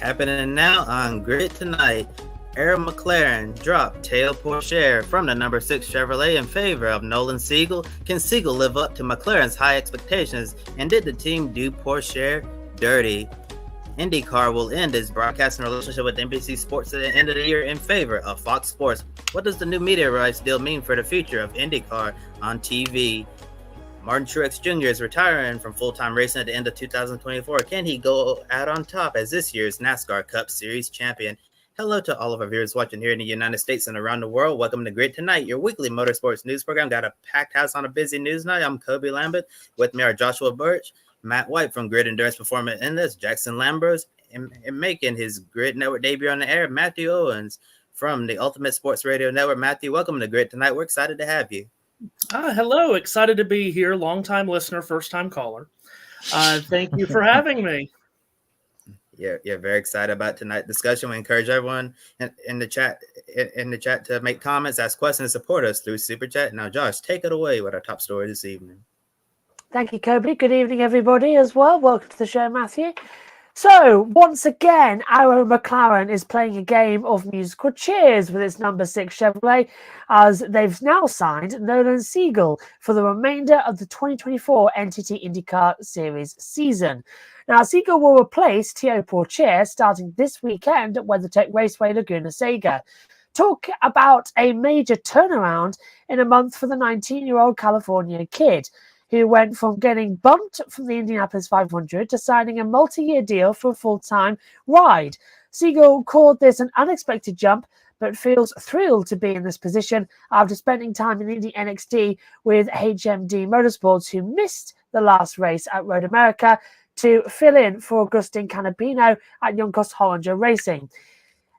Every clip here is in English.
Happening now on Grid Tonight. McLaren dropped Theo Pourchaire from the number 6 Chevrolet in favor of Nolan Siegel. Can Siegel live up to McLaren's high expectations? And did the team do Pourchaire dirty? IndyCar will end its broadcasting relationship with NBC Sports at the end of the year in favor of Fox Sports. What does the new media rights deal mean for the future of IndyCar on TV? Martin Truex Jr. is retiring from full-time racing at the end of 2024. Can he go out on top as this year's NASCAR Cup Series champion? Hello to all of our viewers watching here in the United States and around the world. Welcome to Grid Tonight, your weekly motorsports news program. Got a packed house on a busy news night. I'm Kobe Lambert. With me are Joshua Birch, Matt White from Grid Endurance Performance Endless, Jackson Lambros, and making his Grid Network debut on the air, Matthew Owens from the Ultimate Sports Radio Network. Matthew, welcome to Grid Tonight. We're excited to have you. Hello. Excited to be here. Long-time listener, first-time caller. Thank you for having me. Yeah, very excited about tonight's discussion. We encourage everyone in the chat to make comments, ask questions, and support us through Super Chat. Now, Josh, take it away with our top story this evening. Thank you, Kobe. Good evening, everybody, as well. Welcome to the show, Matthew. So, once again, our McLaren is playing a game of musical chairs with its number 6 Chevrolet, as they've now signed Nolan Siegel for the remainder of the 2024 NTT IndyCar Series season. Now, Siegel will replace Theo Pourchaire starting this weekend at WeatherTech Raceway Laguna Seca. Talk about a major turnaround in a month for the 19-year-old California kid, who went from getting bumped from the Indianapolis 500 to signing a multi-year deal for a full-time ride. Siegel called this an unexpected jump, but feels thrilled to be in this position after spending time in Indy NXT with HMD Motorsports, who missed the last race at Road America to fill in for Agustin Canapino at Juncos-Hollinger Racing.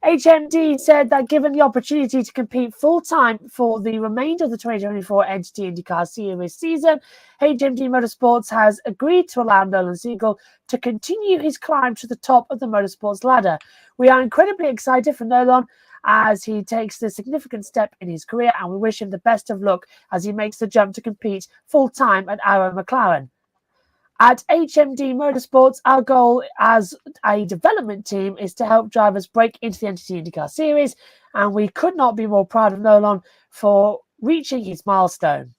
HMD said that given the opportunity to compete full-time for the remainder of the 2024 NTT IndyCar Series season, HMD Motorsports has agreed to allow Nolan Siegel to continue his climb to the top of the motorsports ladder. We are incredibly excited for Nolan as he takes this significant step in his career, and we wish him the best of luck as he makes the jump to compete full-time at our McLaren. At HMD Motorsports, our goal as a development team is to help drivers break into the NTT IndyCar Series, and we could not be more proud of Nolan for reaching his milestone.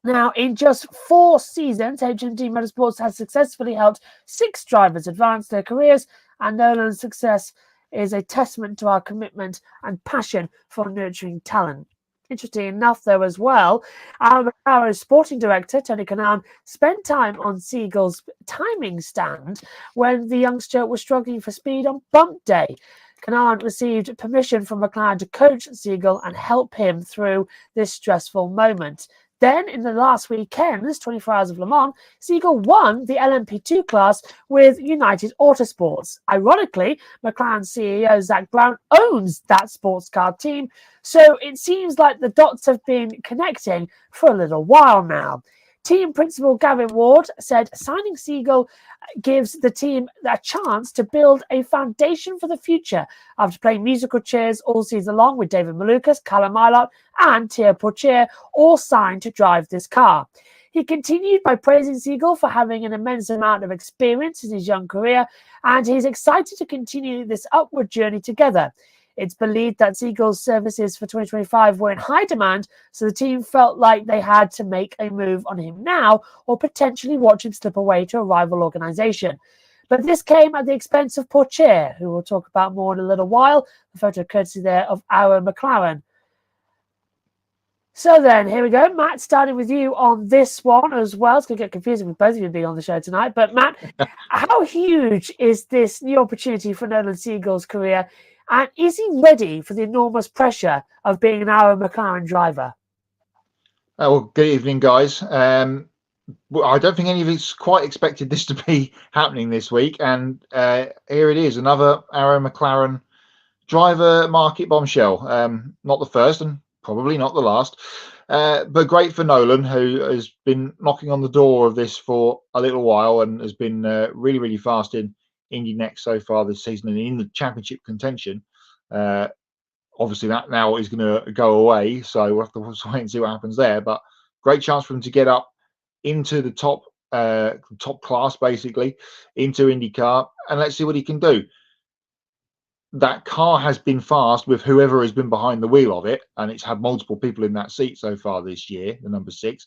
Now, in just 4 seasons, HMD Motorsports has successfully helped 6 drivers advance their careers, and Nolan's success is a testament to our commitment and passion for nurturing talent. Interesting enough, though, as well, our McLaren sporting director, Tony Kanaan, spent time on Siegel's timing stand when the youngster was struggling for speed on bump day. Kanaan received permission from McLaren to coach Siegel and help him through this stressful moment. Then, in the last weekend's 24 Hours of Le Mans, Siegel won the LMP2 class with United Autosports. Ironically, McLaren CEO Zach Brown owns that sports car team, so it seems like the dots have been connecting for a little while now. Team principal Gavin Ward said signing Siegel gives the team a chance to build a foundation for the future after playing musical chairs all season long with David Malukas, Callum Ilott and Theo Pourchaire all signed to drive this car. He continued by praising Siegel for having an immense amount of experience in his young career, and he's excited to continue this upward journey together. It's believed that Siegel's services for 2025 were in high demand, so the team felt like they had to make a move on him now or potentially watch him slip away to a rival organisation. But this came at the expense of Pourchaire, who we'll talk about more in a little while. The photo courtesy there of our McLaren. So then, here we go. Matt, starting with you on this one as well. It's going to get confusing with both of you being on the show tonight. But Matt, how huge is this new opportunity for Nolan Siegel's career? And is he ready for the enormous pressure of being an Arrow McLaren driver? Well, good evening, guys. I don't think any of us quite expected this to be happening this week. And here it is, another Arrow McLaren driver market bombshell. Not the first and probably not the last. But great for Nolan, who has been knocking on the door of this for a little while and has been really, really fast in Indy Next so far this season and in the championship contention. Obviously that now is going to go away, so we'll have to wait and see what happens there, but great chance for him to get up into the top class, basically into IndyCar, and let's see what he can do. that car has been fast with whoever has been behind the wheel of it, and it's had multiple people in that seat so far this year, the number 6.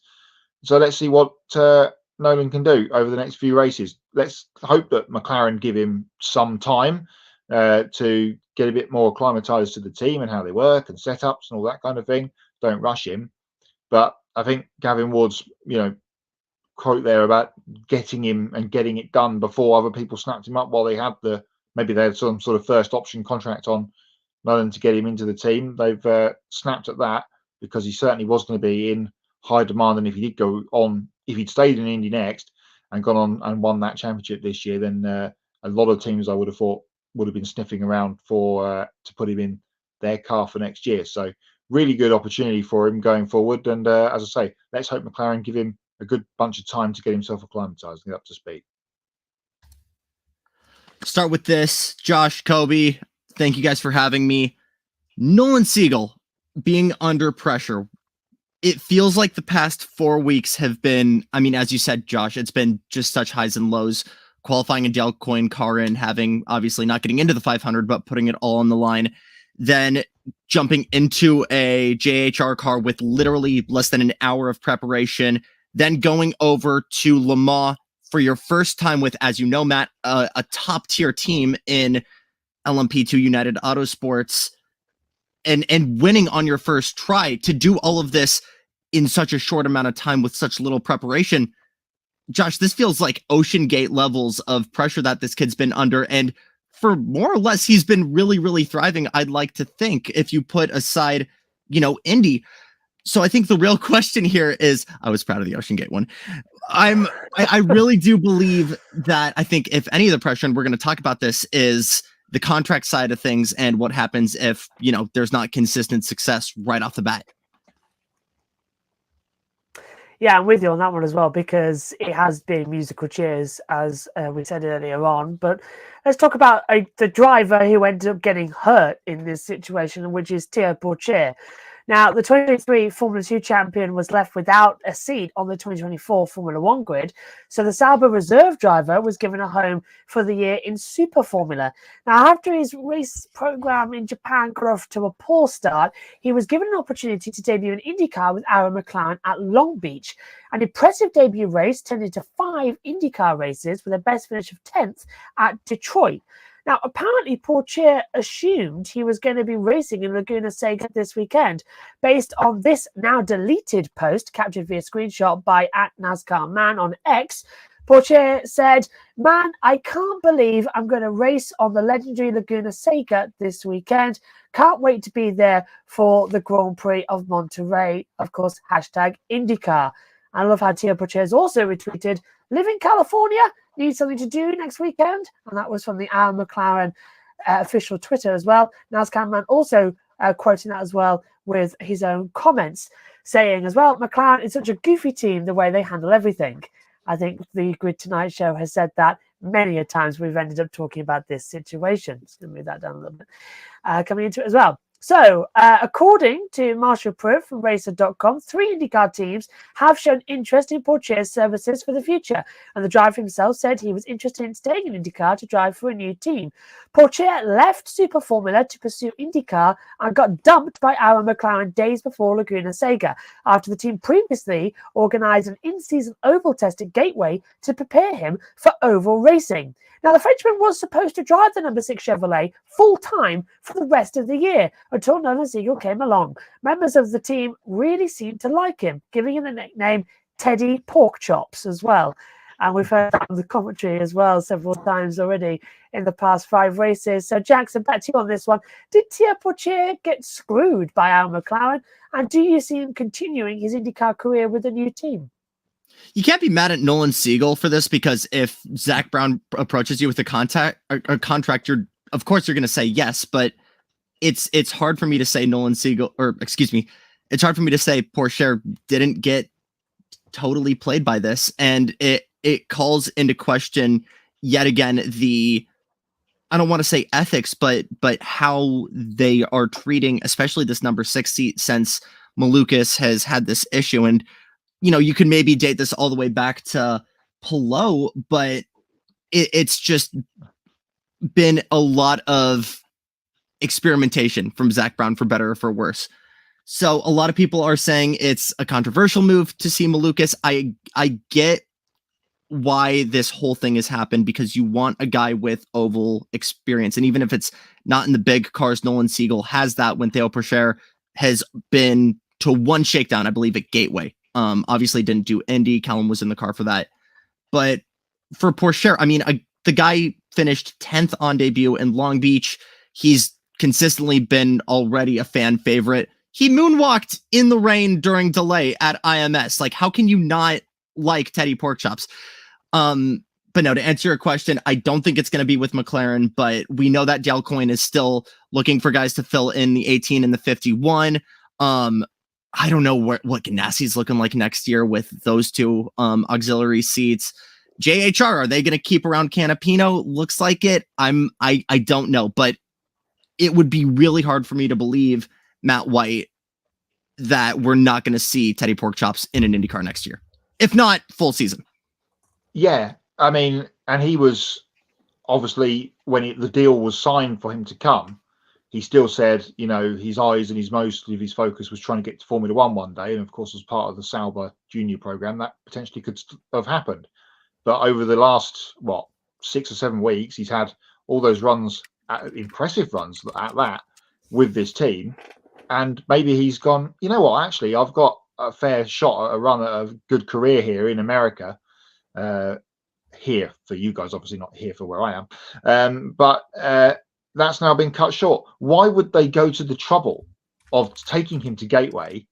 So let's see what Nolan can do over the next few races. Let's hope that McLaren give him some time to get a bit more acclimatized to the team and how they work and setups and all that kind of thing. Don't rush him. But I think Gavin Ward's, quote there about getting him and getting it done before other people snapped him up while they had maybe they had some sort of first option contract on Nolan to get him into the team. They've snapped at that because he certainly was going to be in high demand. And if he did go on, if he'd stayed in Indy next and gone on and won that championship this year, then a lot of teams I would have thought would have been sniffing around for to put him in their car for next year. So really good opportunity for him going forward. And as I say, let's hope McLaren give him a good bunch of time to get himself acclimatized and get up to speed. Start with this. Josh, Kobe, thank you guys for having me. Nolan Siegel being under pressure. It feels like the past 4 weeks have been, as you said, Josh, it's been just such highs and lows. Qualifying a Dale Coyne car in, having obviously not getting into the 500, but putting it all on the line. Then jumping into a JHR car with literally less than an hour of preparation. Then going over to Le Mans for your first time with, as you know, Matt, a top tier team in LMP2 United Autosports, and winning on your first try. To do all of this in such a short amount of time with such little preparation, Josh, this feels like Ocean Gate levels of pressure that this kid's been under, and for more or less, he's been really, really thriving, I'd like to think, if you put aside, Indy. So I think the real question here is, I was proud of the Ocean Gate one. I really do believe that I think if any of the pressure, and we're going to talk about this, is the contract side of things and what happens if, there's not consistent success right off the bat. Yeah, I'm with you on that one as well, because it has been musical chairs, as we said earlier on. But let's talk about the driver who ended up getting hurt in this situation, which is Theo Pourchaire. Now, the 2023 Formula 2 champion was left without a seat on the 2024 Formula 1 grid, so the Sauber reserve driver was given a home for the year in Super Formula. Now, after his race program in Japan got off to a poor start, he was given an opportunity to debut in IndyCar with Aaron McLaren at Long Beach. An impressive debut race turned into 5 IndyCar races with a best finish of 10th at Detroit. Now, apparently, Pourchaire assumed he was going to be racing in Laguna Seca this weekend. Based on this now deleted post, captured via screenshot by @NASCAR Man on X, Pourchaire said, "Man, I can't believe I'm going to race on the legendary Laguna Seca this weekend. Can't wait to be there for the Grand Prix of Monterey." Of course, #IndyCar. I love how Theo Pourchaire has also retweeted, "Live in California, need something to do next weekend." And that was from the Aaron McLaren official Twitter as well. NASCAR Man also quoting that as well with his own comments, saying as well, "McLaren is such a goofy team, the way they handle everything." I think the Grid Tonight show has said that many a times. We've ended up talking about this situation. Just going to move that down a little bit. Coming into it as well. So, according to Marshall Pruitt from Racer.com, 3 IndyCar teams have shown interest in Pourchaire's services for the future, and the driver himself said he was interested in staying in IndyCar to drive for a new team. Pourchaire left Super Formula to pursue IndyCar and got dumped by Aaron McLaren days before Laguna Seca, after the team previously organised an in-season oval test at Gateway to prepare him for oval racing. Now, the Frenchman was supposed to drive the number 6 Chevrolet full-time for the rest of the year until Nolan Siegel came along. Members of the team really seemed to like him, giving him the nickname Teddy Pork Chops as well. And we've heard that on the commentary as well several times already in the past 5 races. So, Jackson, back to you on this one. Did Theo Pourchaire get screwed by Aaron McLaren? And do you see him continuing his IndyCar career with a new team? You can't be mad at Nolan Siegel for this, because if Zach Brown approaches you with a contract, of course you're going to say yes, but it's hard for me to say Nolan Siegel, or excuse me, it's hard for me to say Pourchaire didn't get totally played by this, and it calls into question yet again I don't want to say ethics, but how they are treating, especially this number 6 seat, since Malukas has had this issue. And you can maybe date this all the way back to Pelot, but it's just been a lot of experimentation from Zach Brown, for better or for worse. So a lot of people are saying it's a controversial move to see Malukas. I get why this whole thing has happened, because you want a guy with oval experience. And even if it's not in the big cars, Nolan Siegel has that when Theo Pourchaire has been to one shakedown, I believe, at Gateway. Obviously didn't do Indy. Callum was in the car for that. But for Pourchaire, I mean, the guy finished 10th on debut in Long Beach. He's consistently been already a fan favorite. He moonwalked in the rain during delay at IMS. Like, how can you not like Teddy Porkchops? But no, to answer your question, I don't think it's going to be with McLaren, but we know that Dale Coyne is still looking for guys to fill in the 18 and the 51. I don't know what Ganassi's looking like next year with those two auxiliary seats. JHR, are they going to keep around Canapino? Looks like it. I don't know, but it would be really hard for me to believe, Matt White, that we're not going to see Teddy Porkchops in an IndyCar next year, if not full season. Yeah, I mean, and he was obviously, when the deal was signed for him to come, he still said, you know, his eyes and most of his focus was trying to get to Formula one day. And of course, as part of the Sauber Junior program, that potentially could have happened. But over the last, 6 or 7 weeks, he's had all those runs, impressive runs at that, with this team. And maybe he's gone, you know what, actually, I've got a fair shot at a run at a good career here in America. Here for you guys, obviously not here for where I am. But that's now been cut short. Why would they go to the trouble of taking him to Gateway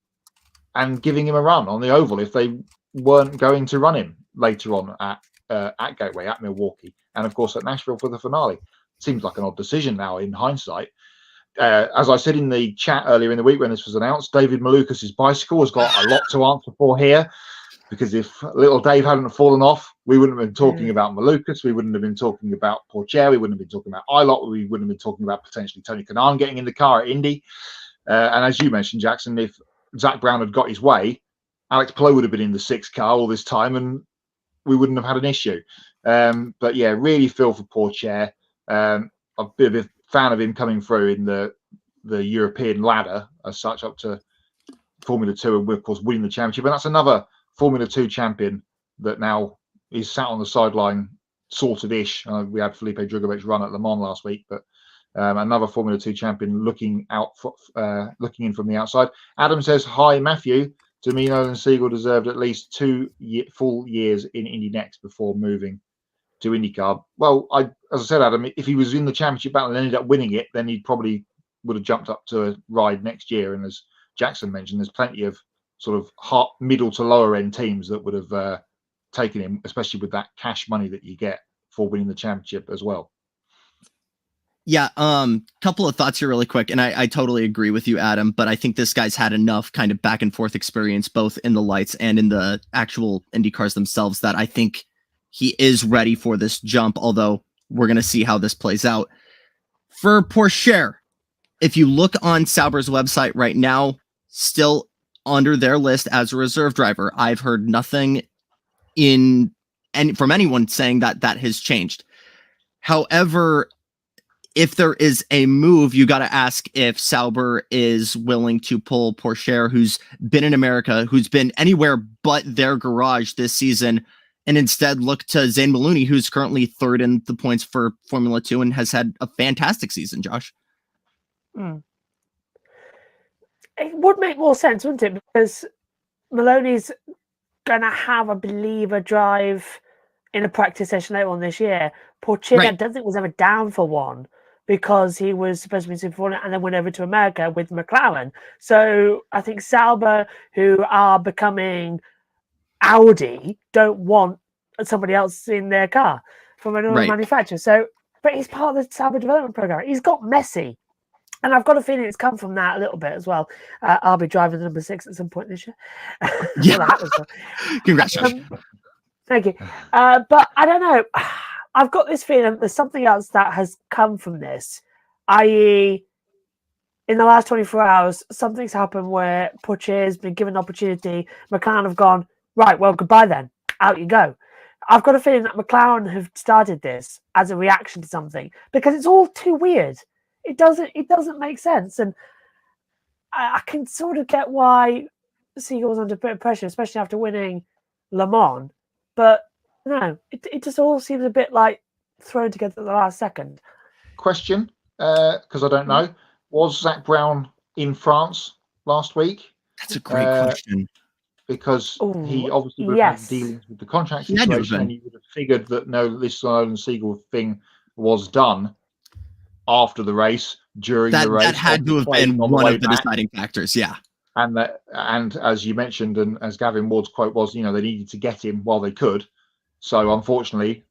and giving him a run on the oval if they weren't going to run him later on at Gateway, at Milwaukee, and of course at Nashville for the finale? Seems like an odd decision now in hindsight. As I said in the chat earlier in the week when this was announced, David Malukas' bicycle has got a lot to answer for here, because if little Dave hadn't fallen off, we wouldn't have been talking about Malukas, we wouldn't have been talking about Pourchaire, we wouldn't have been talking about Ilott, we wouldn't have been talking about potentially Tony Kanaan getting in the car at Indy. And as you mentioned, Jackson, if Zach Brown had got his way, Alex Palou would have been in the 6th car all this time and we wouldn't have had an issue. But yeah, really feel for Pourchaire. I'm a bit of a fan of him coming through in the European ladder as such up to Formula 2 and of course winning the championship. And that's another Formula 2 champion that now is sat on the sideline, sorted-ish. We had Felipe Drugovic's run at Le Mans last week, but another Formula 2 champion looking in from the outside. Adam says, hi, Matthew. To me, Nolan Siegel deserved at least 2 full years in Indy next before moving to IndyCar. Well, as I said, Adam, if he was in the championship battle and ended up winning it, then he probably would have jumped up to a ride next year. And as Jackson mentioned, there's plenty of sort of middle to lower end teams that would have taken him, especially with that cash money that you get for winning the championship as well. Yeah, couple of thoughts here really quick, and I totally agree with you, Adam, but I think this guy's had enough kind of back and forth experience, both in the lights and in the actual Indy cars themselves, that I think he is ready for this jump, although we're going to see how this plays out. For Pourchaire, if you look on Sauber's website right now, still under their list as a reserve driver. I've heard nothing from anyone saying that has changed. However, if there is a move, you got to ask if Sauber is willing to pull Pourchaire, who's been in America, who's been anywhere but their garage this season, and instead look to Zane Maloney, who's currently 3rd in the points for Formula 2 and has had a fantastic season, Josh. It would make more sense, wouldn't it? Because Maloney's going to have, I believe, a drive in a practice session later on this year. Pourchaire, I don't think was ever down for one, because he was supposed to be Super Formula and then went over to America with McLaren. So I think Sauber, who are becoming Audi, don't want somebody else in their car from another manufacturer. So, but he's part of the Sauber development program. He's got Messi. And I've got a feeling it's come from that a little bit as well. I'll be driving the number 6 at some point this year. Yeah. Congratulations. Thank you. But I don't know. I've got this feeling there's something else that has come from this, i.e., in the last 24 hours, something's happened where Pourchaire's been given an opportunity. McLaren have gone, right, well, goodbye then. Out you go. I've got a feeling that McLaren have started this as a reaction to something, because it's all too weird. It doesn't make sense, and I can sort of get why Siegel's under a bit of pressure, especially after winning Le Mans. But no, it just all seems a bit like thrown together at the last second. Question, because I don't know, was Zach Brown in France last week? That's a great question. he Because he obviously would have had dealings with the contract situation, and you would have figured that this Nolan Siegel thing was done after the race, during the race. That had to have been one of the deciding factors, yeah. And as you mentioned, and as Gavin Ward's quote was, they needed to get him while they could. So unfortunately,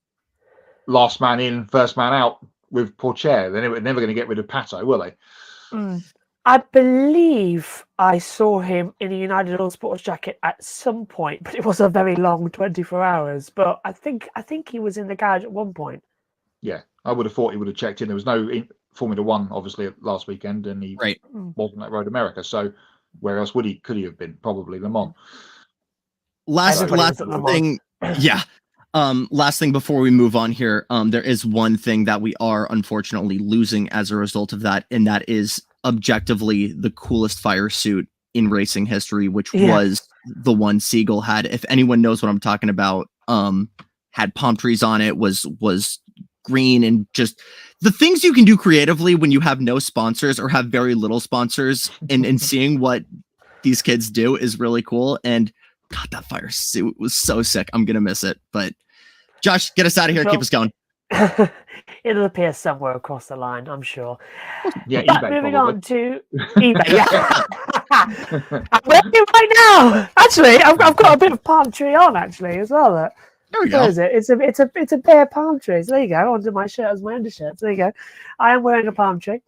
last man in, first man out with Pourchaire. They're never going to get rid of Pato, will they? I believe I saw him in a United All Sports jacket at some point, but it was a very long 24 hours. But I think he was in the garage at one point. Yeah, I would have thought he would have checked in. There was no Formula One, obviously, last weekend, and he wasn't at Road America. So where else could he have been? Probably Le Mans. Last thing, yeah. Last thing before we move on here, there is one thing that we are unfortunately losing as a result of that, and that is objectively the coolest fire suit in racing history, which was the one Siegel had. If anyone knows what I'm talking about, had palm trees on it, was green, and just the things you can do creatively when you have no sponsors or have very little sponsors, and seeing what these kids do is really cool. And God, that fire suit was so sick. I'm gonna miss it. But Josh, get us out of here. Keep us going. It'll appear somewhere across the line, I'm sure. Yeah, but moving on to eBay. Yeah. I'm wearing it right now. Actually, I've got a bit of palm tree on actually as well. There we go. What is it? It's a bare palm tree. So there you go. Under my shirt as my undershirt. So there you go. I am wearing a palm tree.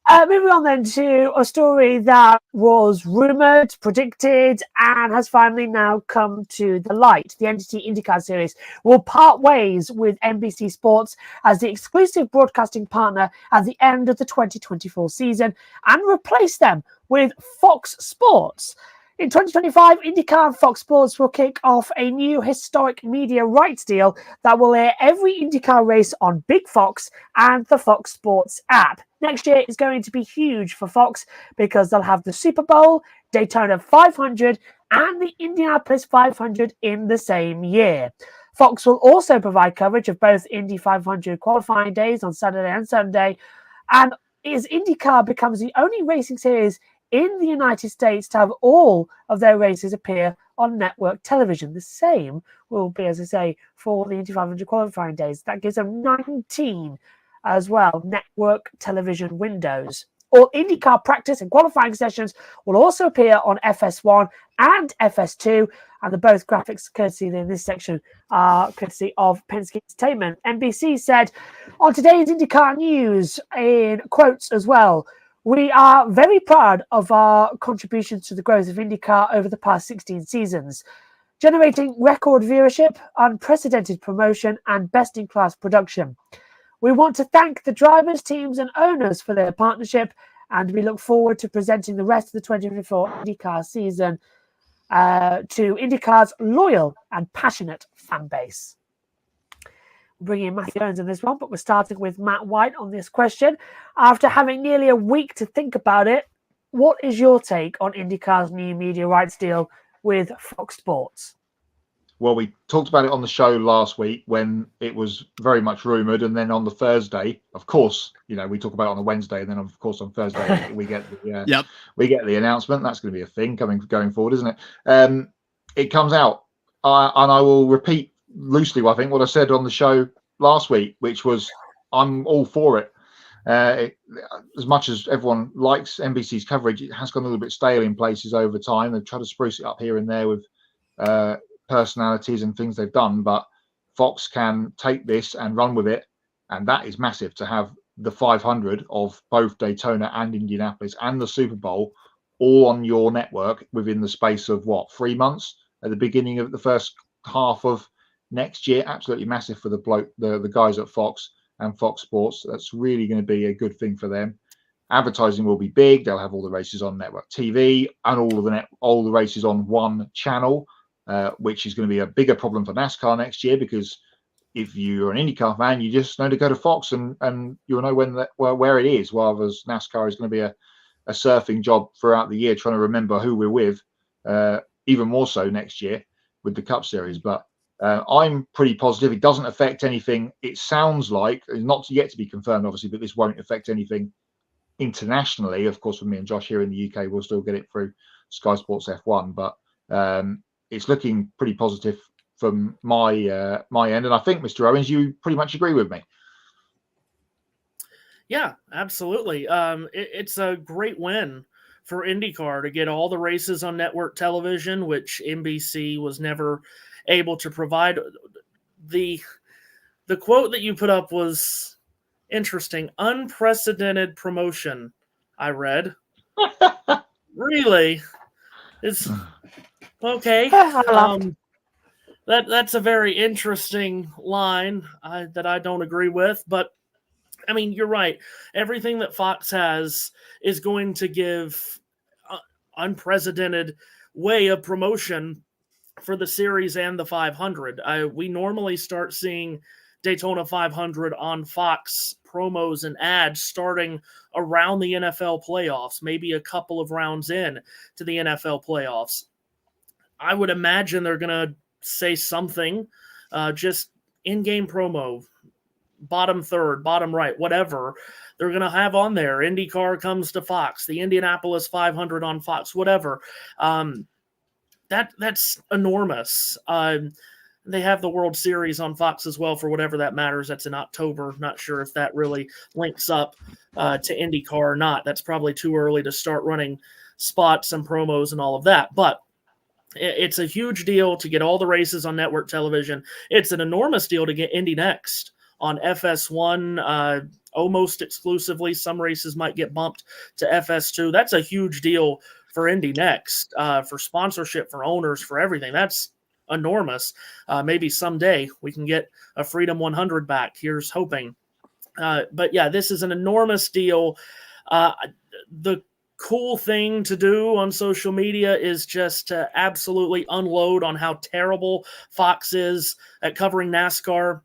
Moving on then to a story that was rumoured, predicted, and has finally now come to the light. The NTT IndyCar Series will part ways with NBC Sports as the exclusive broadcasting partner at the end of the 2024 season and replace them with Fox Sports. In 2025, IndyCar and FOX Sports will kick off a new historic media rights deal that will air every IndyCar race on Big Fox and the FOX Sports app. Next year is going to be huge for Fox because they'll have the Super Bowl, Daytona 500, and the Indianapolis 500 in the same year. Fox will also provide coverage of both Indy 500 qualifying days on Saturday and Sunday, and as IndyCar becomes the only racing series in the United States to have all of their races appear on network television. The same will be, as I say, for the Indy 500 qualifying days. That gives them 19 as well network television windows. All IndyCar practice and qualifying sessions will also appear on FS1 and FS2, and the both graphics courtesy in this section are courtesy of Penske Entertainment. NBC said on today's IndyCar news, in quotes as well, "We are very proud of our contributions to the growth of IndyCar over the past 16 seasons, generating record viewership, unprecedented promotion, and best-in-class production. We want to thank the drivers, teams, and owners for their partnership, and we look forward to presenting the rest of the 2024 IndyCar season to IndyCar's loyal and passionate fan base." Bringing in Matthew Owens in this one, but we're starting with Matt White on this question. After having nearly a week to think about it, what is your take on IndyCar's new media rights deal with Fox Sports? Well, we talked about it on the show last week when it was very much rumoured, and then on the Thursday, of course, we talk about it on the Wednesday, and then of course on Thursday we get the announcement. That's going to be a thing going forward, isn't it? It comes out, and I will repeat loosely, I think, what I said on the show last week, which was I'm all for it. As much as everyone likes NBC's coverage, it has gone a little bit stale in places over time. They've tried to spruce it up here and there with personalities and things they've done, but Fox can take this and run with it, and that is massive to have the 500 of both Daytona and Indianapolis and the Super Bowl all on your network within the space of 3 months at the beginning of the first half of next year. Absolutely massive for the guys at Fox and Fox Sports. That's really going to be a good thing for them. Advertising will be big. They'll have all the races on network TV and all the races on one channel, which is going to be a bigger problem for NASCAR next year because if you're an IndyCar fan, you just know to go to Fox and you'll know where it is. While NASCAR is going to be a surfing job throughout the year, trying to remember who we're with, even more so next year with the Cup Series. But I'm pretty positive it doesn't affect anything. It sounds like, not yet to be confirmed, obviously, but this won't affect anything internationally. Of course, with me and Josh here in the UK, we'll still get it through Sky Sports F1, but it's looking pretty positive from my end. And I think, Mr. Owens, you pretty much agree with me. Yeah, absolutely. It's a great win for IndyCar to get all the races on network television, which NBC was never able to provide. The quote that you put up was interesting. Unprecedented promotion, I read. Really? It's okay. That's a very interesting line that I don't agree with, but I mean, you're right. Everything that Fox has is going to give unprecedented way of promotion for the series and the 500. We normally start seeing Daytona 500 on Fox promos and ads starting around the NFL playoffs, maybe a couple of rounds in to the NFL playoffs. I would imagine they're going to say something, just in-game promo, bottom third, bottom right, whatever they're going to have on there. IndyCar comes to Fox, the Indianapolis 500 on Fox, whatever. That's enormous. They have the World Series on Fox as well, for whatever that matters. That's in October. Not sure if that really links up to IndyCar or not. That's probably too early to start running spots and promos and all of that. But it's a huge deal to get all the races on network television. It's an enormous deal to get Indy Next on FS1 almost exclusively. Some races might get bumped to FS2. That's a huge deal for Indy Next, for sponsorship, for owners, for everything. That's enormous. Maybe someday we can get a Freedom 100 back. Here's hoping. But yeah, this is an enormous deal. The cool thing to do on social media is just to absolutely unload on how terrible Fox is at covering NASCAR.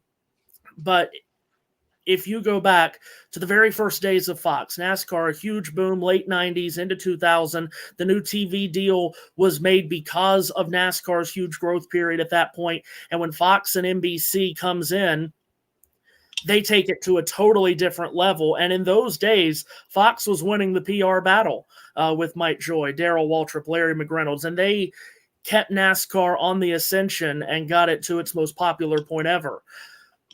But if you go back to the very first days of Fox, NASCAR, a huge boom, late 90s into 2000. The new TV deal was made because of NASCAR's huge growth period at that point. And when Fox and NBC comes in, they take it to a totally different level. And in those days, Fox was winning the PR battle with Mike Joy, Darrell Waltrip, Larry McReynolds, and they kept NASCAR on the ascension and got it to its most popular point ever.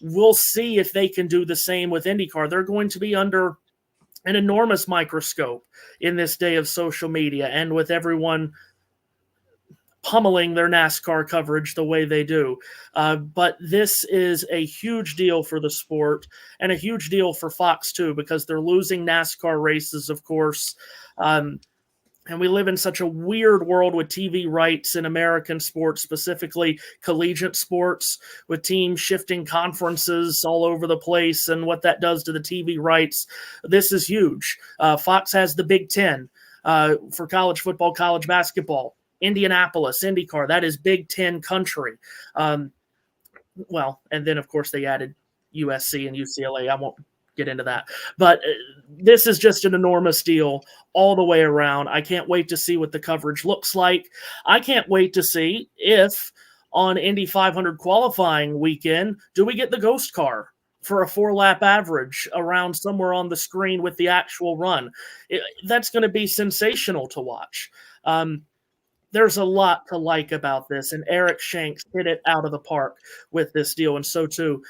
We'll see if they can do the same with IndyCar. They're going to be under an enormous microscope in this day of social media and with everyone pummeling their NASCAR coverage the way they do. But this is a huge deal for the sport and a huge deal for Fox too, because they're losing NASCAR races, of course. And we live in such a weird world with TV rights in American sports, specifically collegiate sports, with teams shifting conferences all over the place and what that does to the TV rights. This is huge. Fox has the Big Ten for college football, college basketball. Indianapolis, IndyCar, that is Big Ten country. Well, and then, of course, they added USC and UCLA. I won't get into that. But this is just an enormous deal all the way around. I can't wait to see what the coverage looks like. I can't wait to see if on Indy 500 qualifying weekend, do we get the ghost car for a 4-lap average around somewhere on the screen with the actual run? That's going to be sensational to watch. There's a lot to like about this, and Eric Shanks hit it out of the park with this deal, and so too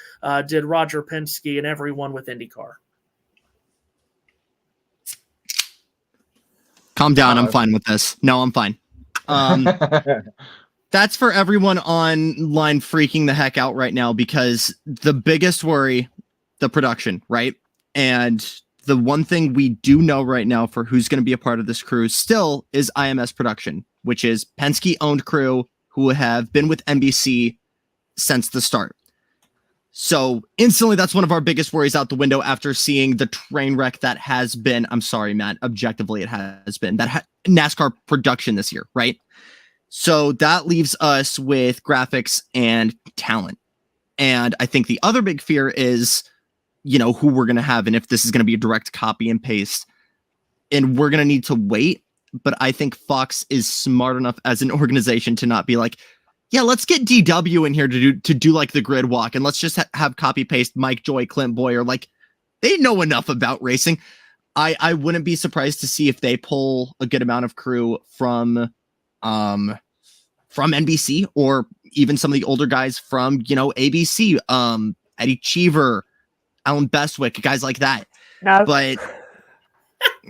did Roger Penske and everyone with IndyCar. Calm down. I'm fine with this. No, I'm fine. That's for everyone online freaking the heck out right now, because the biggest worry, the production, right? And the one thing we do know right now for who's going to be a part of this crew still is IMS production, which is Penske-owned crew who have been with NBC since the start. So instantly, that's one of our biggest worries out the window after seeing the train wreck that has been, I'm sorry, Matt, objectively it has been, that NASCAR production this year, right? So that leaves us with graphics and talent. And I think the other big fear is, who we're going to have and if this is going to be a direct copy and paste. And we're going to need to wait. But I think Fox is smart enough as an organization to not be like, yeah, let's get DW in here to do like the grid walk. And let's just have copy paste Mike Joy, Clint Boyer. Like, they know enough about racing. I wouldn't be surprised to see if they pull a good amount of crew from NBC or even some of the older guys from, ABC, Eddie Cheever, Alan Bestwick, guys like that. No. But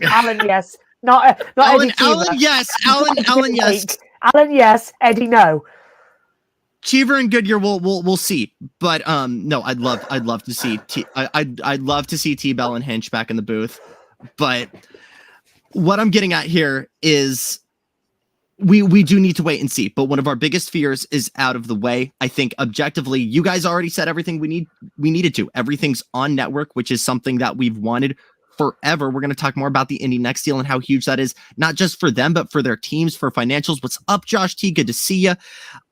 Alan, yes. Not Alan, Eddie Cheever. Alan, yes. Alan, yes. Alan, yes. Eddie, no. Cheever and Goodyear, we'll see. But no, I'd love to see I'd love to see T-Bell and Hinch back in the booth. But what I'm getting at here is we do need to wait and see. But one of our biggest fears is out of the way. I think objectively, you guys already said everything we needed to. Everything's on network, which is something that we've wanted forever. We're going to talk more about the Indy Next deal and how huge that is, not just for them, but for their teams, for financials. What's up, Josh T? Good to see you.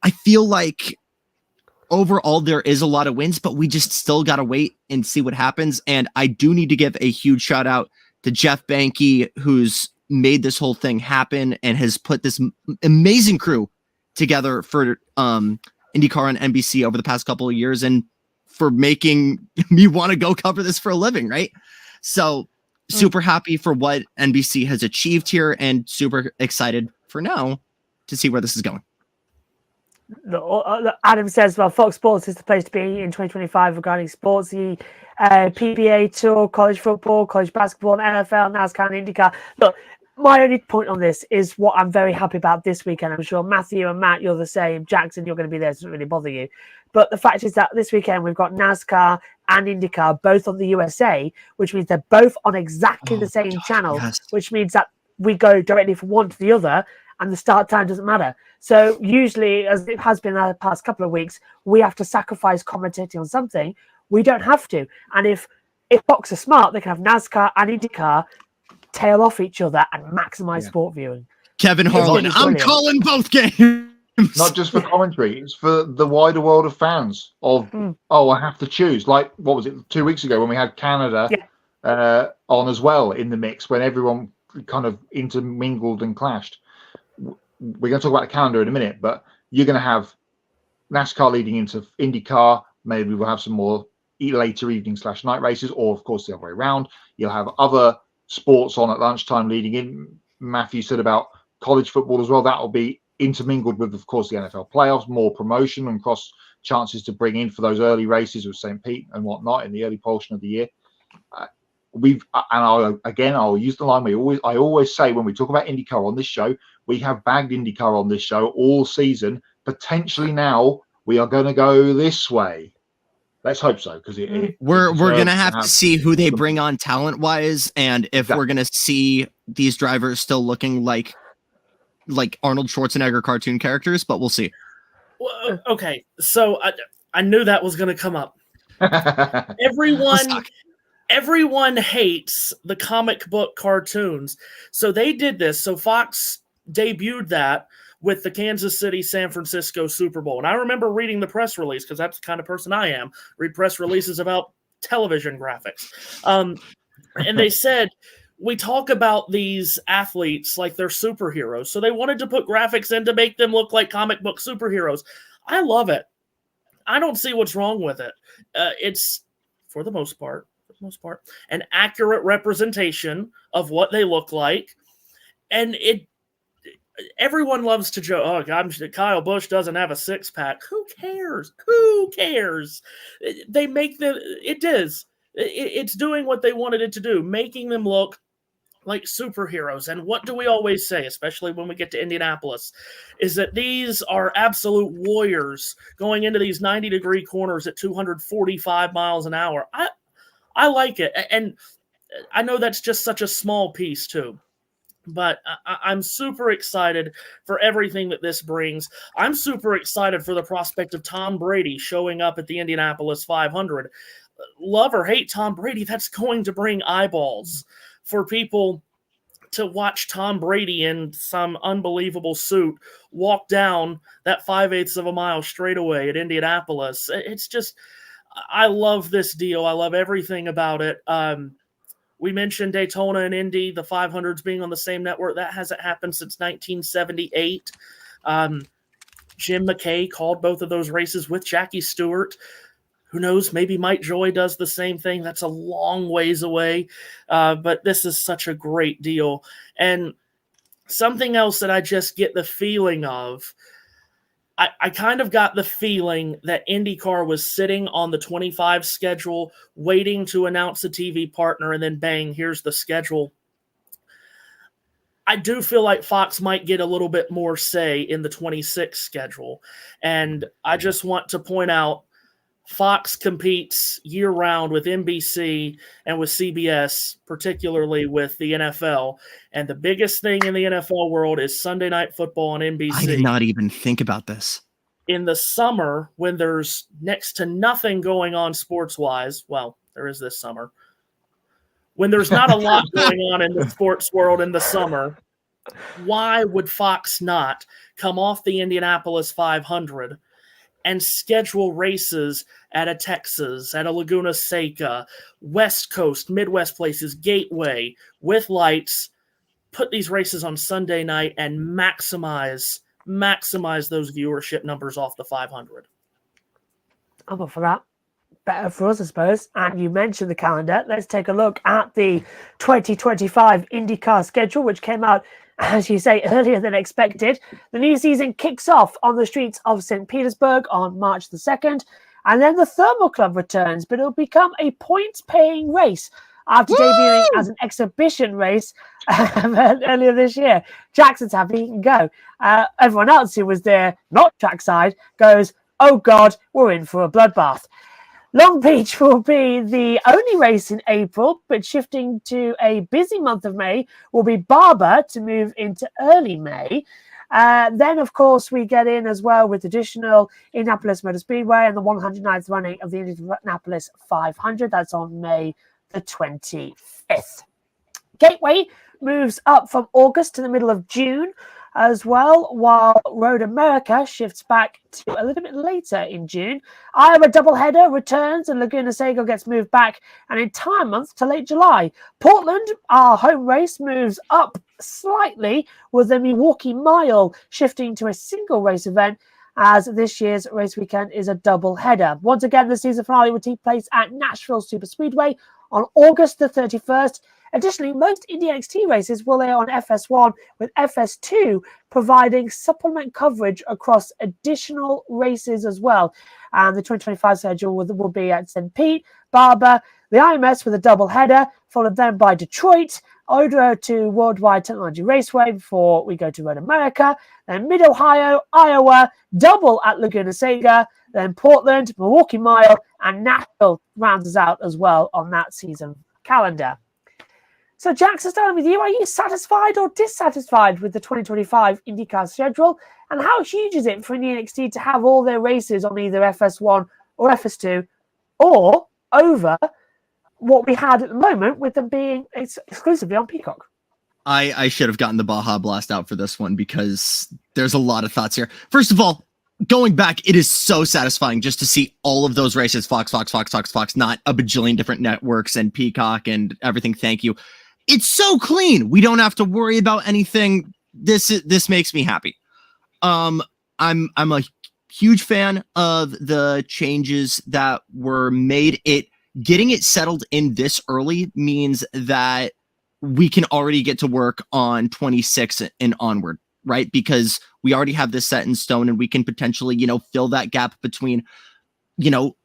I feel like overall there is a lot of wins, but we just still got to wait and see what happens. And I do need to give a huge shout out to Jeff Banke, who's made this whole thing happen and has put this amazing crew together for IndyCar and NBC over the past couple of years, and for making me want to go cover this for a living, right? So super happy for what NBC has achieved here and super excited for now to see where this is going. Adam says, well, Fox Sports is the place to be in 2025 regarding sports, the PBA Tour, college football, college basketball, NFL, NASCAR, and IndyCar. Look, my only point on this is what I'm very happy about this weekend. I'm sure Matthew and Matt, you're the same. Jackson, you're going to be there. It doesn't really bother you. But the fact is that this weekend we've got NASCAR and IndyCar both on the USA, which means they're both on exactly the same channel, which means that we go directly from one to the other and the start time doesn't matter. So usually, as it has been the past couple of weeks, we have to sacrifice commentating on something. We don't have to. And if Fox are smart, they can have NASCAR and IndyCar tail off each other and maximize sport viewing. Kevin Harlan, I'm calling both games. Not just for commentary, it's for the wider world of fans of, I have to choose. Like, what was it, 2 weeks ago when we had Canada on as well in the mix, when everyone kind of intermingled and clashed. We're going to talk about the calendar in a minute, but you're going to have NASCAR leading into IndyCar. Maybe we'll have some more later evening / night races, or of course the other way around. You'll have other sports on at lunchtime leading in. Matthew said about college football as well. That will be intermingled with, of course, the NFL playoffs, more promotion and cross chances to bring in for those early races with St. Pete and whatnot in the early portion of the year. I'll use the line I always say when we talk about IndyCar on this show, we have bagged IndyCar on this show all season. Potentially now we are going to go this way. Let's hope so, because we're going to have to see who they bring on talent wise, and if we're going to see these drivers still looking like Arnold Schwarzenegger cartoon characters, but we'll see. Well, okay, so I knew that was going to come up. Everyone hates the comic book cartoons, so they did this. So Fox debuted that with the Kansas City, San Francisco Super Bowl. And I remember reading the press release, because that's the kind of person I am, read press releases about television graphics. And they said, we talk about these athletes like they're superheroes. So they wanted to put graphics in to make them look like comic book superheroes. I love it. I don't see what's wrong with it. It's, for the most part, an accurate representation of what they look like. And everyone loves to joke, oh, God, Kyle Busch doesn't have a six-pack. Who cares? Who cares? They make them, it is. It's doing what they wanted it to do, making them look like superheroes. And what do we always say, especially when we get to Indianapolis, is that these are absolute warriors going into these 90-degree corners at 245 miles an hour. I like it. And I know that's just such a small piece, too. But I'm super excited for everything that this brings. I'm super excited for the prospect of Tom Brady showing up at the Indianapolis 500. Love or hate Tom Brady, that's going to bring eyeballs for people to watch Tom Brady in some unbelievable suit walk down that 5/8 of a mile straightaway at Indianapolis. It's just, I love this deal. I love everything about it. We mentioned Daytona and Indy, the 500s being on the same network. That hasn't happened since 1978. Jim McKay called both of those races with Jackie Stewart. Who knows? Maybe Mike Joy does the same thing. That's a long ways away. But this is such a great deal. And something else that I just get the feeling of, I kind of got the feeling that IndyCar was sitting on the 25 schedule, waiting to announce a TV partner, and then bang, here's the schedule. I do feel like Fox might get a little bit more say in the 26 schedule. And I just want to point out, Fox competes year-round with NBC and with CBS, particularly with the NFL. And the biggest thing in the NFL world is Sunday Night Football on NBC. I did not even think about this. In the summer, when there's next to nothing going on sports-wise, well, there is this summer. When there's not a lot going on in the sports world in the summer, why would Fox not come off the Indianapolis 500 and schedule races at a Texas, at a Laguna Seca, West Coast, Midwest places, Gateway, with lights, put these races on Sunday night and maximize those viewership numbers off the 500? I'm up for that. Better for us, I suppose. And you mentioned the calendar. Let's take a look at the 2025 IndyCar schedule, which came out, as you say, earlier than expected. The new season kicks off on the streets of St. Petersburg on March the 2nd, and then the Thermal Club returns, but it'll become a points-paying race after debuting as an exhibition race earlier this year. Jackson's happy he can go. Everyone else who was there, not trackside, goes, oh God, we're in for a bloodbath. Long Beach will be the only race in April, but shifting to a busy month of May will be Barber to move into early May. Then, of course, we get in as well with additional Indianapolis Motor Speedway and the 109th running of the Indianapolis 500. That's on May the 25th. Gateway moves up from August to the middle of June as well, while Road America shifts back to a little bit later in June. Iowa doubleheader returns and Laguna Seca gets moved back an entire month to late July. Portland, our home race, moves up slightly with the Milwaukee Mile shifting to a single race event, as this year's race weekend is a doubleheader. Once again, the season finale will take place at Nashville Superspeedway on August the 31st. Additionally, most Indy NXT races will air on FS1, with FS2 providing supplement coverage across additional races as well. And the 2025 schedule will be at St. Pete, Barber, the IMS with a double header, followed then by Detroit, over to Worldwide Technology Raceway before we go to Road America, then Mid-Ohio, Iowa, double at Laguna Seca, then Portland, Milwaukee Mile, and Nashville rounds us out as well on that season calendar. So, Jax, starting with you, are you satisfied or dissatisfied with the 2025 IndyCar schedule? And how huge is it for Indy NXT to have all their races on either FS1 or FS2, or over what we had at the moment with them being exclusively on Peacock? I should have gotten the Baja Blast out for this one because there's a lot of thoughts here. First of all, going back, it is so satisfying just to see all of those races, Fox, not a bajillion different networks and Peacock and everything. Thank you. It's so clean. We don't have to worry about anything. This makes me happy. I'm a huge fan of the changes that were made. Getting it settled in this early means that we can already get to work on 26 and onward, right? Because we already have this set in stone and we can potentially, fill that gap between,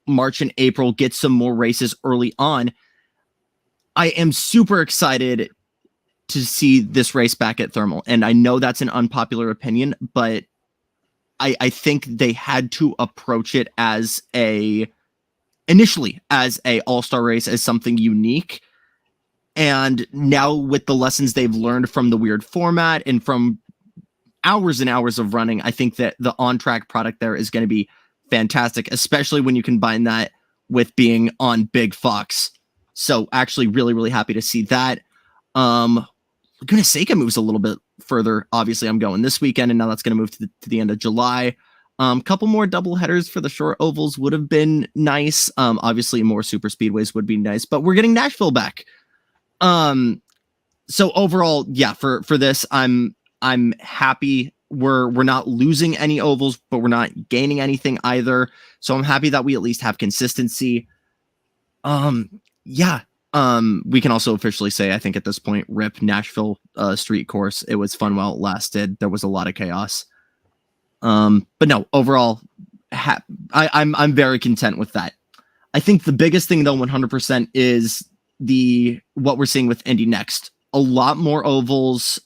March and April, get some more races early on. I am super excited to see this race back at Thermal. And I know that's an unpopular opinion, but I think they had to approach it initially as a all-star race, as something unique. And now with the lessons they've learned from the weird format and from hours and hours of running, I think that the on-track product there is going to be fantastic, especially when you combine that with being on Big Fox. So actually really, really happy to see that. Laguna Seca moves a little bit further. Obviously, I'm going this weekend, and now that's going to move to the end of July. Couple more double headers for the short ovals would have been nice. Obviously, more super speedways would be nice, but we're getting Nashville back. So overall, yeah, for this, I'm happy. We're not losing any ovals, but we're not gaining anything either. So I'm happy that we at least have consistency. Yeah. We can also officially say, I think at this point, rip Nashville street course. It was fun while it lasted. There was a lot of chaos. But no, overall, I'm very content with that. I think the biggest thing though, 100% is what we're seeing with Indy Next. A lot more ovals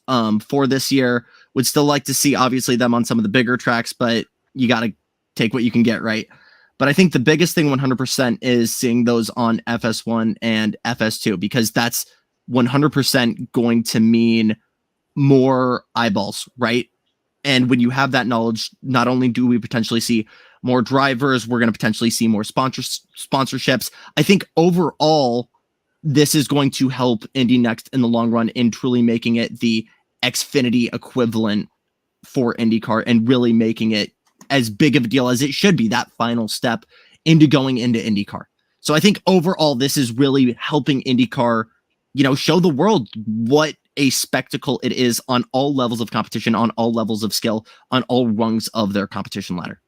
for this year. Would still like to see obviously them on some of the bigger tracks, but you got to take what you can get, right? But I think the biggest thing 100% is seeing those on FS1 and FS2, because that's 100% going to mean more eyeballs, right? And when you have that knowledge, not only do we potentially see more drivers, we're going to potentially see more sponsorships. I think overall, this is going to help Indy Next in the long run in truly making it the Xfinity equivalent for IndyCar and really making it as big of a deal as it should be, that final step into going into IndyCar. So I think overall, this is really helping IndyCar, show the world what a spectacle it is on all levels of competition, on all levels of skill, on all rungs of their competition ladder.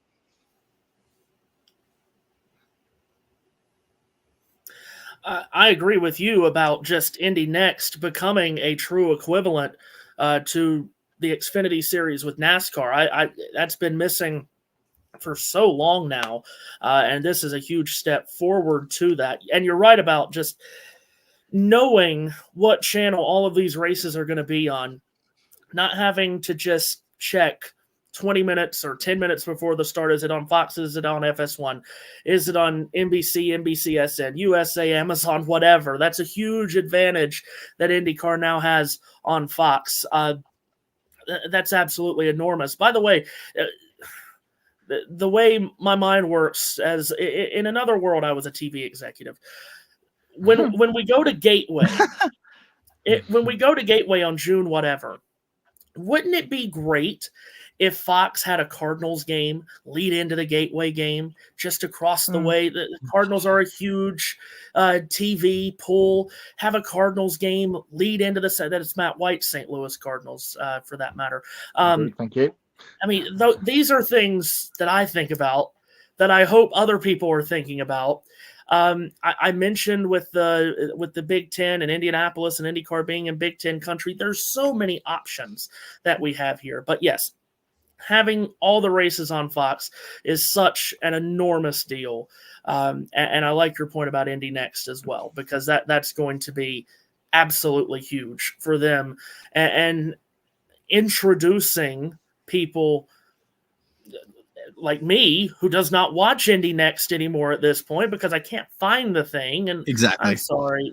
I agree with you about just Indy Next becoming a true equivalent to the Xfinity Series with NASCAR. That's been missing for so long now, and this is a huge step forward to that. And you're right about just knowing what channel all of these races are going to be on, not having to just check 20 minutes or 10 minutes before the start. Is it on Fox? Is it on FS1? Is it on NBC, NBCSN, USA, Amazon, whatever? That's a huge advantage that IndyCar now has on Fox. That's absolutely enormous. By the way, the way my mind works, as in another world, I was a TV executive. When we go to Gateway, when we go to Gateway on June whatever, wouldn't it be great if Fox had a Cardinals game lead into the Gateway game just across the way? The Cardinals are a huge TV pull. Have a Cardinals game lead into that it's Matt White's St. Louis Cardinals, for that matter. Thank you. I mean, these are things that I think about that I hope other people are thinking about. I mentioned with the Big Ten and Indianapolis and IndyCar being in Big Ten country, there's so many options that we have here. But yes, having all the races on Fox is such an enormous deal. And I like your point about Indy Next as well, because that's going to be absolutely huge for them, and introducing people like me who does not watch Indy Next anymore at this point because I can't find the thing. And exactly, I'm sorry.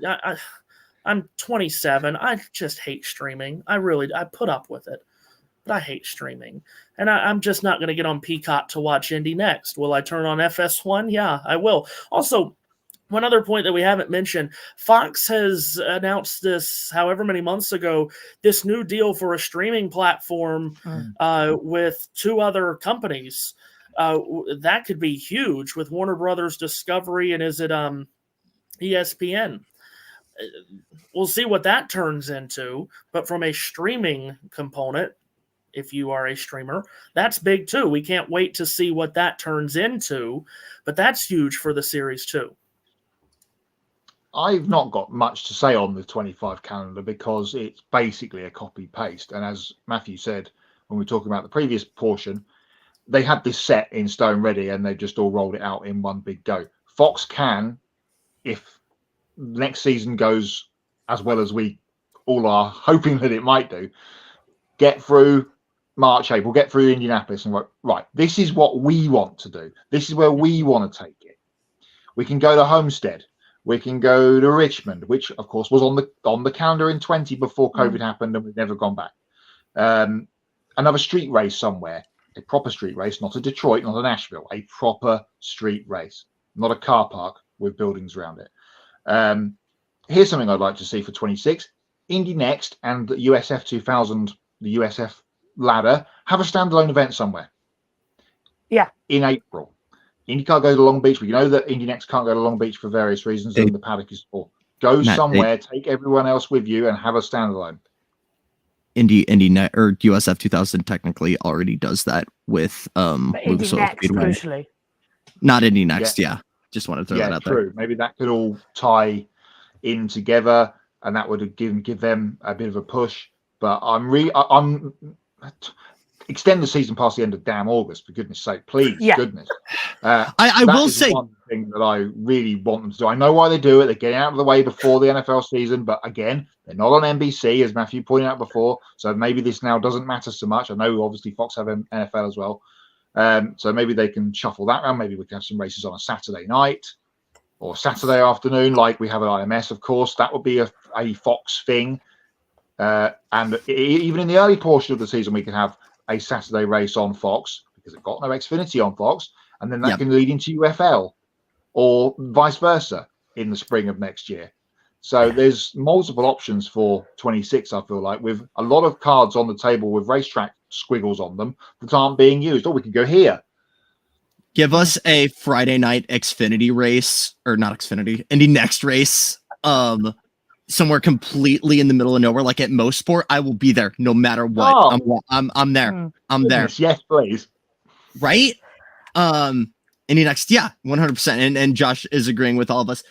I'm 27. I just hate streaming. I put up with it, but I hate streaming. And I'm just not going to get on Peacock to watch Indy Next. Will I turn on FS1? Yeah, I will. Also, one other point that we haven't mentioned, Fox has announced this however many months ago, this new deal for a streaming platform with two other companies. That could be huge with Warner Brothers Discovery, and is it ESPN? We'll see what that turns into. But from a streaming component, if you are a streamer, that's big too. We can't wait to see what that turns into, but that's huge for the series too. I've not got much to say on the 25 calendar because it's basically a copy paste. And as Matthew said, when we were talking about the previous portion, they had this set in stone ready and they just all rolled it out in one big go. Fox can, if next season goes as well as we all are hoping that it might do, get through March, April, get through Indianapolis and go, right, this is what we want to do. This is where we want to take it. We can go to Homestead. We can go to Richmond, which of course was on the calendar in 20 before COVID happened, and we've never gone back. Another street race somewhere, a proper street race, not a Detroit, not a Nashville, a proper street race, not a car park with buildings around it. Here's something I'd like to see for 26: Indy Next and the USF 2000, the USF ladder, have a standalone event somewhere. Yeah. In April. IndyCar goes to Long Beach. We know that Indy Next can't go to Long Beach for various reasons, and the paddock is full. Go somewhere, take everyone else with you, and have a standalone. Indy Net or USF 2000 technically already does that with Indy Next, crucially. Not Indy Next, yeah. Just wanted to throw that out there. True. Maybe that could all tie in together, and that would give them a bit of a push. But I'm extend the season past the end of damn August, for goodness sake, please. Yeah. Goodness. I will say one thing that I really want them to do. I know why they do it. They're getting out of the way before the NFL season, but again, they're not on NBC, as Matthew pointed out before. So maybe this now doesn't matter so much. I know obviously Fox have NFL as well. So maybe they can shuffle that around. Maybe we can have some races on a Saturday night or Saturday afternoon, like we have at IMS, of course. That would be a Fox thing. And even in the early portion of the season, we can have a Saturday race on Fox because it got no Xfinity on Fox, and then that can lead into UFL or vice versa in the spring of next year. So there's multiple options for 26, I feel like, with a lot of cards on the table with racetrack squiggles on them that aren't being used. Or we could go here. Give us a Friday night Xfinity race, or not Xfinity, Indy Next race, somewhere completely in the middle of nowhere, like at Mosport. I will be there no matter what. Oh. I'm there. I'm there. Yes, please. Right? Indy Next, yeah, 100%. And Josh is agreeing with all of us.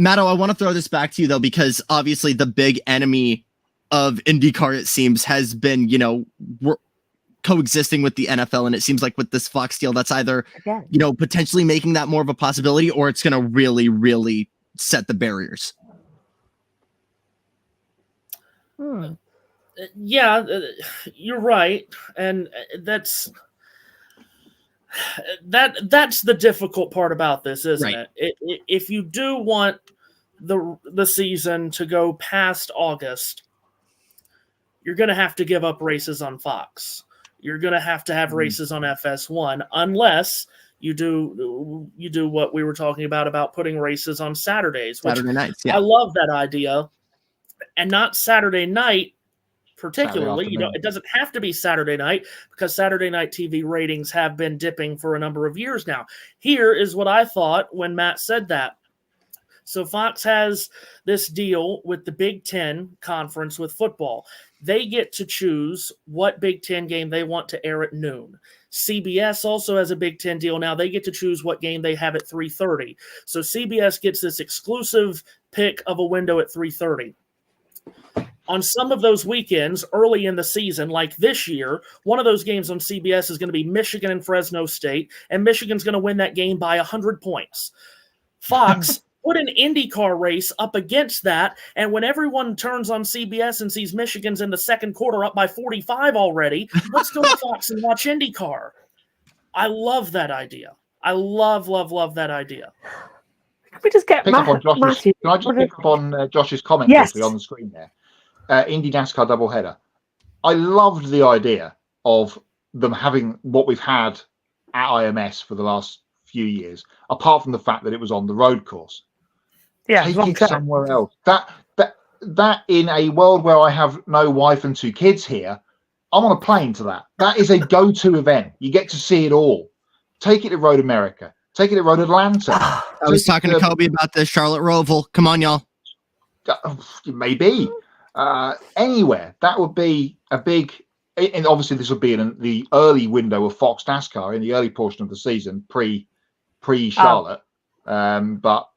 Matto, I want to throw this back to you though, because obviously the big enemy of IndyCar, it seems, has been, we're coexisting with the NFL, and it seems like with this Fox deal, that's either, potentially making that more of a possibility, or it's going to really, really set the barriers. Yeah, you're right, and that's the difficult part about this, isn't it? If you do want the season to go past August, you're going to have to give up races on Fox. You're going to have races on FS1, unless you do what we were talking about putting races on Saturdays. Saturday nights, yeah. I love that idea. And not Saturday night, particularly. It doesn't have to be Saturday night, because Saturday night TV ratings have been dipping for a number of years now. Here is what I thought when Matt said that. So Fox has this deal with the Big Ten conference with football. They get to choose what Big Ten game they want to air at noon. CBS also has a Big Ten deal now. They get to choose what game they have at 3:30. So CBS gets this exclusive pick of a window at 3:30. On some of those weekends early in the season, like this year, one of those games on CBS is going to be Michigan and Fresno State, and Michigan's going to win that game by 100 points. Fox put an IndyCar race up against that, and when everyone turns on CBS and sees Michigan's in the second quarter up by 45 already, let's go to Fox and watch IndyCar. I love that idea. I love that idea. Can we just get Matthew? Can I just pick up on Josh's comment quickly on the screen there? Indy NASCAR doubleheader. I loved the idea of them having what we've had at IMS for the last few years, apart from the fact that it was on the road course. Yeah, take it somewhere else. That in a world where I have no wife and 2 kids here, I'm on a plane to that. That is a go-to event. You get to see it all. Take it to Road America. Take it to Road Atlanta. I was talking to Kobe about the Charlotte Roval. Come on, y'all. Maybe. Anywhere. That would be a big, and obviously this would be in the early window of Fox NASCAR in the early portion of the season, pre-Charlotte. But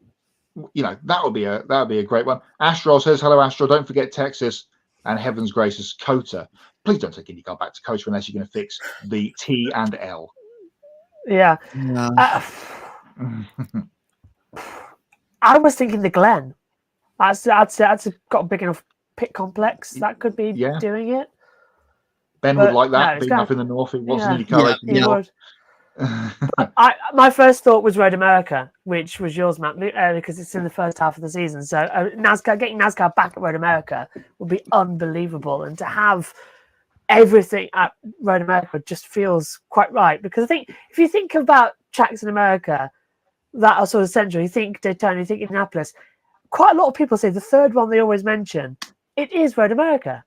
that would be a great one. Astro says, hello, Astro. Don't forget Texas and Heaven's Gracious COTA. Please don't take IndyCar back to COTA unless you're going to fix the T and L. Yeah. I was thinking the Glen. That's got a big enough pit complex that could be doing it. Ben would like that, being up in the north. It wasn't IndyCar racing. He would. My first thought was Road America, which was yours, Matt, because it's in the first half of the season. So getting NASCAR back at Road America would be unbelievable, and to have everything at Road America just feels quite right. Because I think if you think about tracks in America that are sort of central, you think Daytona, you think Indianapolis. Quite a lot of people say the third one they always mention It is Road America.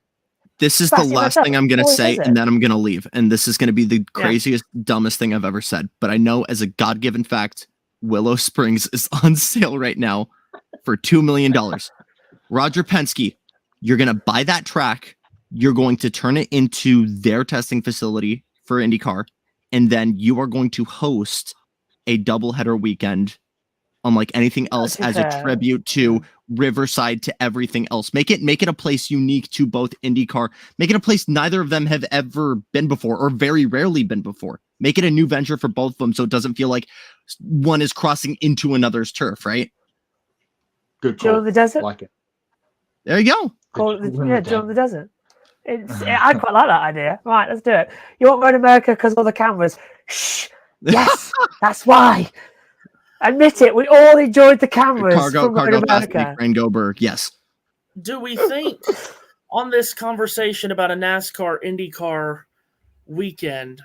This is the last thing I'm going to say, and then I'm going to leave. And this is going to be the craziest, dumbest thing I've ever said. But I know as a God-given fact, Willow Springs is on sale right now for $2 million. Roger Penske, you're going to buy that track. You're going to turn it into their testing facility for IndyCar. And then you are going to host a doubleheader weekend unlike anything else as a tribute to Riverside, to everything else. Make it a place unique to both IndyCar. Make it a place neither of them have ever been before, or very rarely been before. Make it a new venture for both of them, so it doesn't feel like one is crossing into another's turf, right? Good call. Joe in the Desert. Like it. There you go. Joe in the Desert. I quite like that idea. Right, let's do it. You want Road America because of all the cameras? Shh. Yes, that's why. Admit it. We all enjoyed the cameras. Cargo Rain Goldberg. Yes. Do we think on this conversation about a NASCAR IndyCar weekend,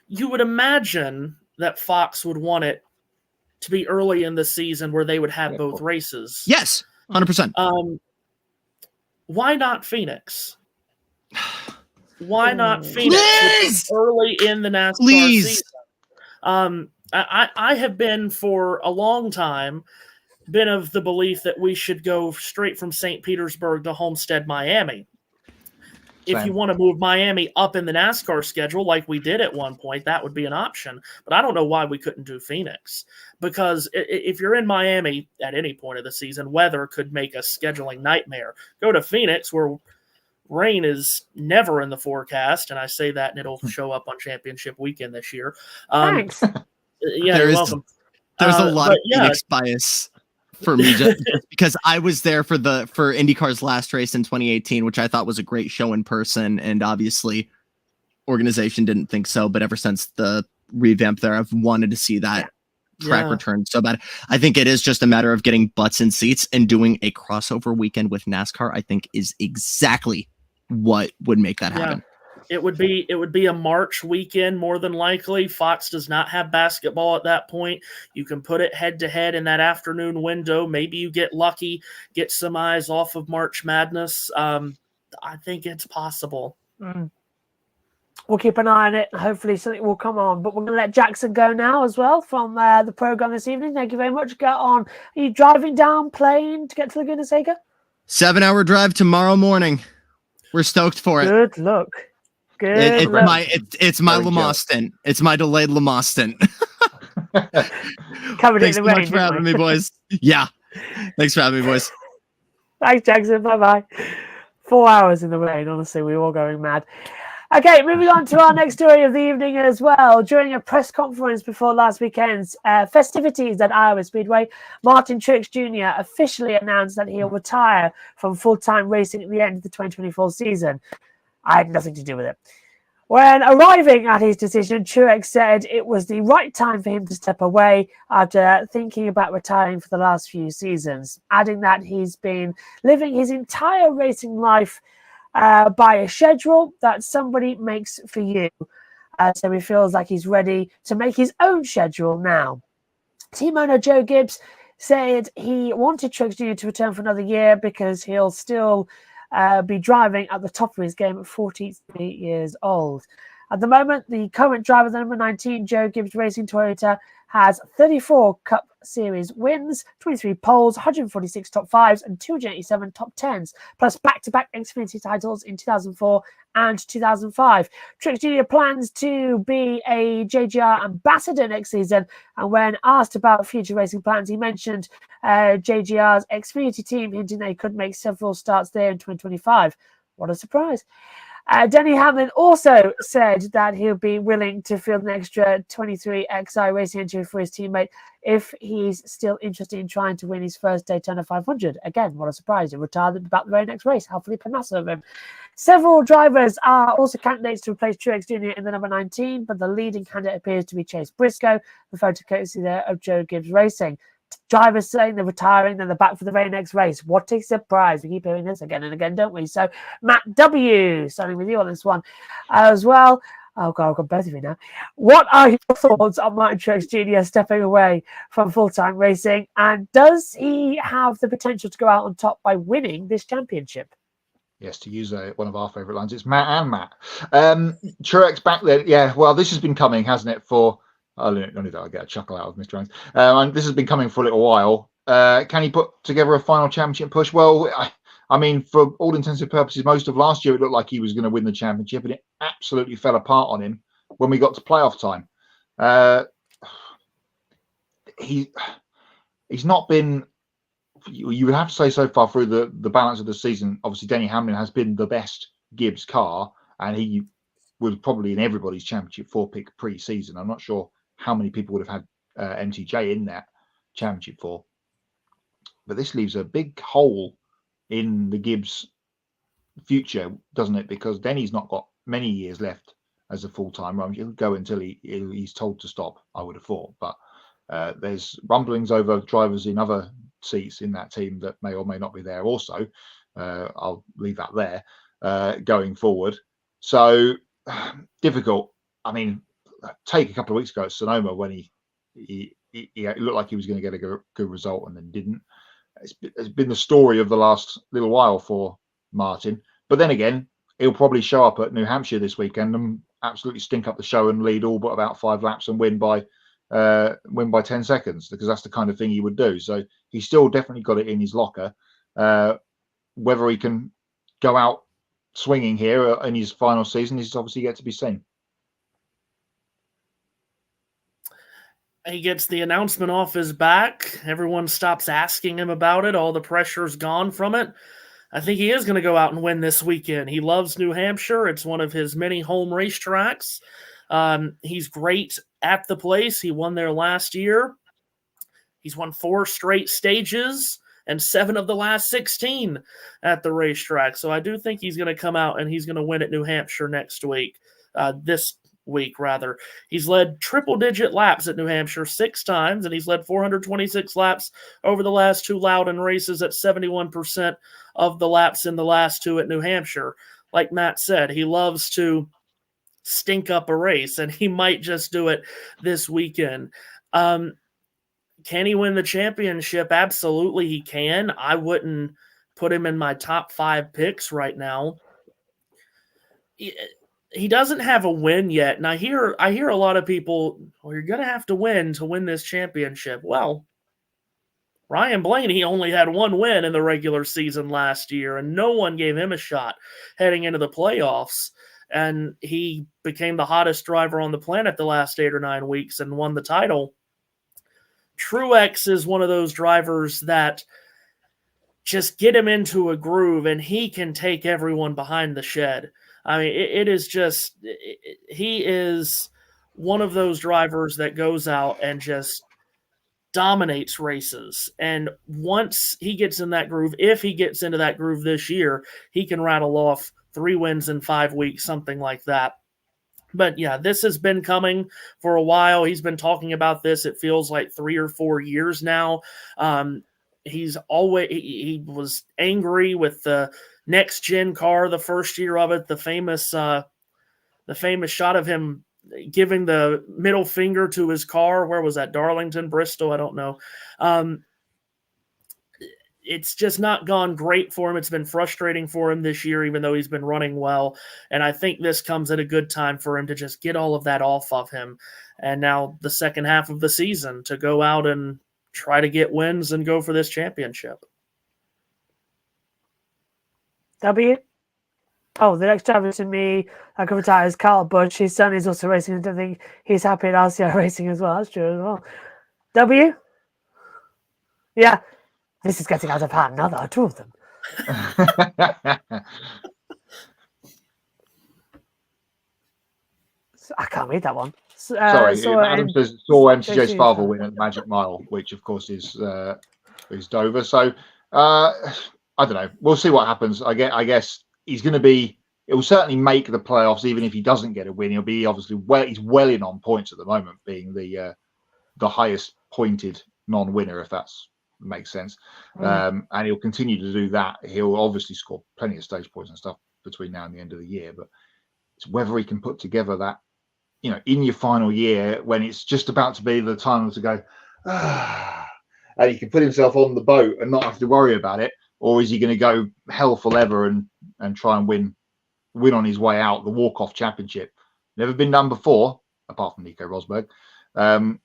you would imagine that Fox would want it to be early in the season where they would have both races? Yes, 100%. Why not Phoenix? Why not Phoenix early in the NASCAR season? I have been for a long time been of the belief that we should go straight from St. Petersburg to Homestead, Miami. If you want to move Miami up in the NASCAR schedule like we did at one point, that would be an option. But I don't know why we couldn't do Phoenix. Because if you're in Miami at any point of the season, weather could make a scheduling nightmare. Go to Phoenix where rain is never in the forecast, and I say that and it'll show up on championship weekend this year. Thanks. Yeah, you're welcome. There's a lot of Phoenix bias for me just because I was there for IndyCar's last race in 2018, which I thought was a great show in person, and obviously organization didn't think so, but ever since the revamp there, I've wanted to see that track return so bad. I think it is just a matter of getting butts in seats, and doing a crossover weekend with NASCAR I think is exactly what would make that happen. It would be a March weekend more than likely. Fox does not have basketball at that point. You can put it head to head in that afternoon window. Maybe you get lucky, get some eyes off of March Madness. I think it's possible. We'll keep an eye on it. Hopefully something will come on. But we're going to let Jackson go now as well from the program this evening. Thank you very much. Get on. Are you driving down, plane to get to Laguna Seca? 7-hour drive tomorrow morning. We're stoked for it. Good luck. It's my Lamar stint. It's my delayed Lamar stint. Thanks so much for having me, boys. Yeah. Thanks for having me, boys. Thanks, Jackson. Bye-bye. 4 hours in the rain. Honestly, we were all going mad. Okay, moving on to our next story of the evening as well. During a press conference before last weekend's festivities at Iowa Speedway, Martin Truex Jr. officially announced that he'll retire from full-time racing at the end of the 2024 season. I had nothing to do with it. When arriving at his decision, Truex said it was the right time for him to step away after thinking about retiring for the last few seasons, adding that he's been living his entire racing life by a schedule that somebody makes for you. So he feels like he's ready to make his own schedule now. Team owner Joe Gibbs said he wanted Truex Jr. to return for another year because he'll still be driving at the top of his game at 43 years old. At the moment, the current driver, the number 19, Joe Gibbs Racing Toyota, has 34 Cup Series wins, 23 poles, 146 top fives, and 287 top tens, plus back-to-back Xfinity titles in 2004 and 2005. Truex Jr. plans to be a JGR ambassador next season, and when asked about future racing plans, he mentioned JGR's Xfinity team, hinting they could make several starts there in 2025. What a surprise. Denny Hamlin also said that he'll be willing to field an extra 23XI racing entry for his teammate if he's still interested in trying to win his first Daytona 500. Again, what a surprise. He'll retire about the very next race. How Felipe Massa of him. Several drivers are also candidates to replace Truex Jr. in the number 19, but the leading candidate appears to be Chase Briscoe, the photo courtesy there of Joe Gibbs Racing. Drivers saying they're retiring, then they're back for the very next race. What a surprise. We keep hearing this again and again, don't we? So, Matt W., starting with you on this one as well. Oh God, I've got both of you now. What are your thoughts on Martin Truex Jr. stepping away from full-time racing, and does he have the potential to go out on top by winning this championship? Yes, to use one of our favourite lines, it's Matt and Matt. Truex back there, yeah. Well, this has been coming, hasn't it? For only that I get a chuckle out of Mr. Jones. And this has been coming for a little while. Can he put together a final championship push? Well, I mean, for all intents and purposes, most of last year it looked like he was going to win the championship, and it absolutely fell apart on him when we got to playoff time. He's not been. You would have to say so far through the balance of the season. Obviously, Denny Hamlin has been the best Gibbs car, and he was probably in everybody's championship 4-pick pre-season. I'm not sure how many people would have had MTJ in that championship 4, but this leaves a big hole in the Gibbs future, doesn't it? Because Denny's not got many years left as a full-time runner. He'll go until he's told to stop, I would have thought. But there's rumblings over drivers in other seats in that team that may or may not be there also. I'll leave that there going forward. So difficult. I mean, take a couple of weeks ago at Sonoma when he looked like he was going to get a good result and then didn't. It's been the story of the last little while for Martin. But then again, he'll probably show up at New Hampshire this weekend and absolutely stink up the show and lead all but about 5 laps and win by 10 seconds, because that's the kind of thing he would do. So he's still definitely got it in his locker. Whether he can go out swinging here in his final season is obviously yet to be seen. He gets the announcement off his back. Everyone stops asking him about it. All the pressure's gone from it. I think he is going to go out and win this weekend. He loves New Hampshire. It's one of his many home racetracks. He's great at the place. He won there last year. He's won 4 straight stages and 7 of the last 16 at the racetrack. So I do think he's going to come out and he's going to win at New Hampshire this week. He's led triple-digit laps at New Hampshire 6 times, and he's led 426 laps over the last 2 Loudon races at 71% of the laps in the last 2 at New Hampshire. Like Matt said, he loves to stink up a race, and he might just do it this weekend. Can he win the championship? Absolutely he can. I wouldn't put him in my top 5 picks right now. He doesn't have a win yet, and I hear a lot of people, well, you're going to win this championship. Well, Ryan Blaney only had 1 win in the regular season last year, and no one gave him a shot heading into the playoffs. And he became the hottest driver on the planet the last 8 or 9 weeks and won the title. Truex is one of those drivers that just get him into a groove and he can take everyone behind the shed. I mean, he is one of those drivers that goes out and just dominates races. And once he gets in that groove, if he gets into that groove this year, he can rattle off 3 wins in 5 weeks, something like that. But yeah, this has been coming for a while. He's been talking about this. It feels like 3 or 4 years now. He was angry with the next gen car the first year of it. The famous shot of him giving the middle finger to his car. Where was that? Darlington, Bristol? I don't know. It's just not gone great for him. It's been frustrating for him this year, even though he's been running well. And I think this comes at a good time for him to just get all of that off of him. And now the second half of the season to go out and try to get wins and go for this championship. W? Oh, the next driver to me, I can retire, is Carl Budge. His son is also racing. I don't think he's happy at RCR racing as well. That's true as well. W? Yeah. This is getting out of hand. Now there are 2 of them. I can't read that one. Sorry, Adam says saw MTJ's father win at the Magic Mile, which of course is Dover. So I don't know. We'll see what happens. I guess he's going to be. It will certainly make the playoffs, even if he doesn't get a win. He'll be obviously he's well in on points at the moment, being the highest pointed non-winner, if that's makes sense. And he'll continue to do that. He'll obviously score plenty of stage points and stuff between now and the end of the year, but It's whether he can put together that, in your final year when it's just about to be the time to go, and he can put himself on the boat and not have to worry about it, or is he going to go hell for leather and try and win on his way out the walk-off championship? Never been done before, apart from Nico Rosberg.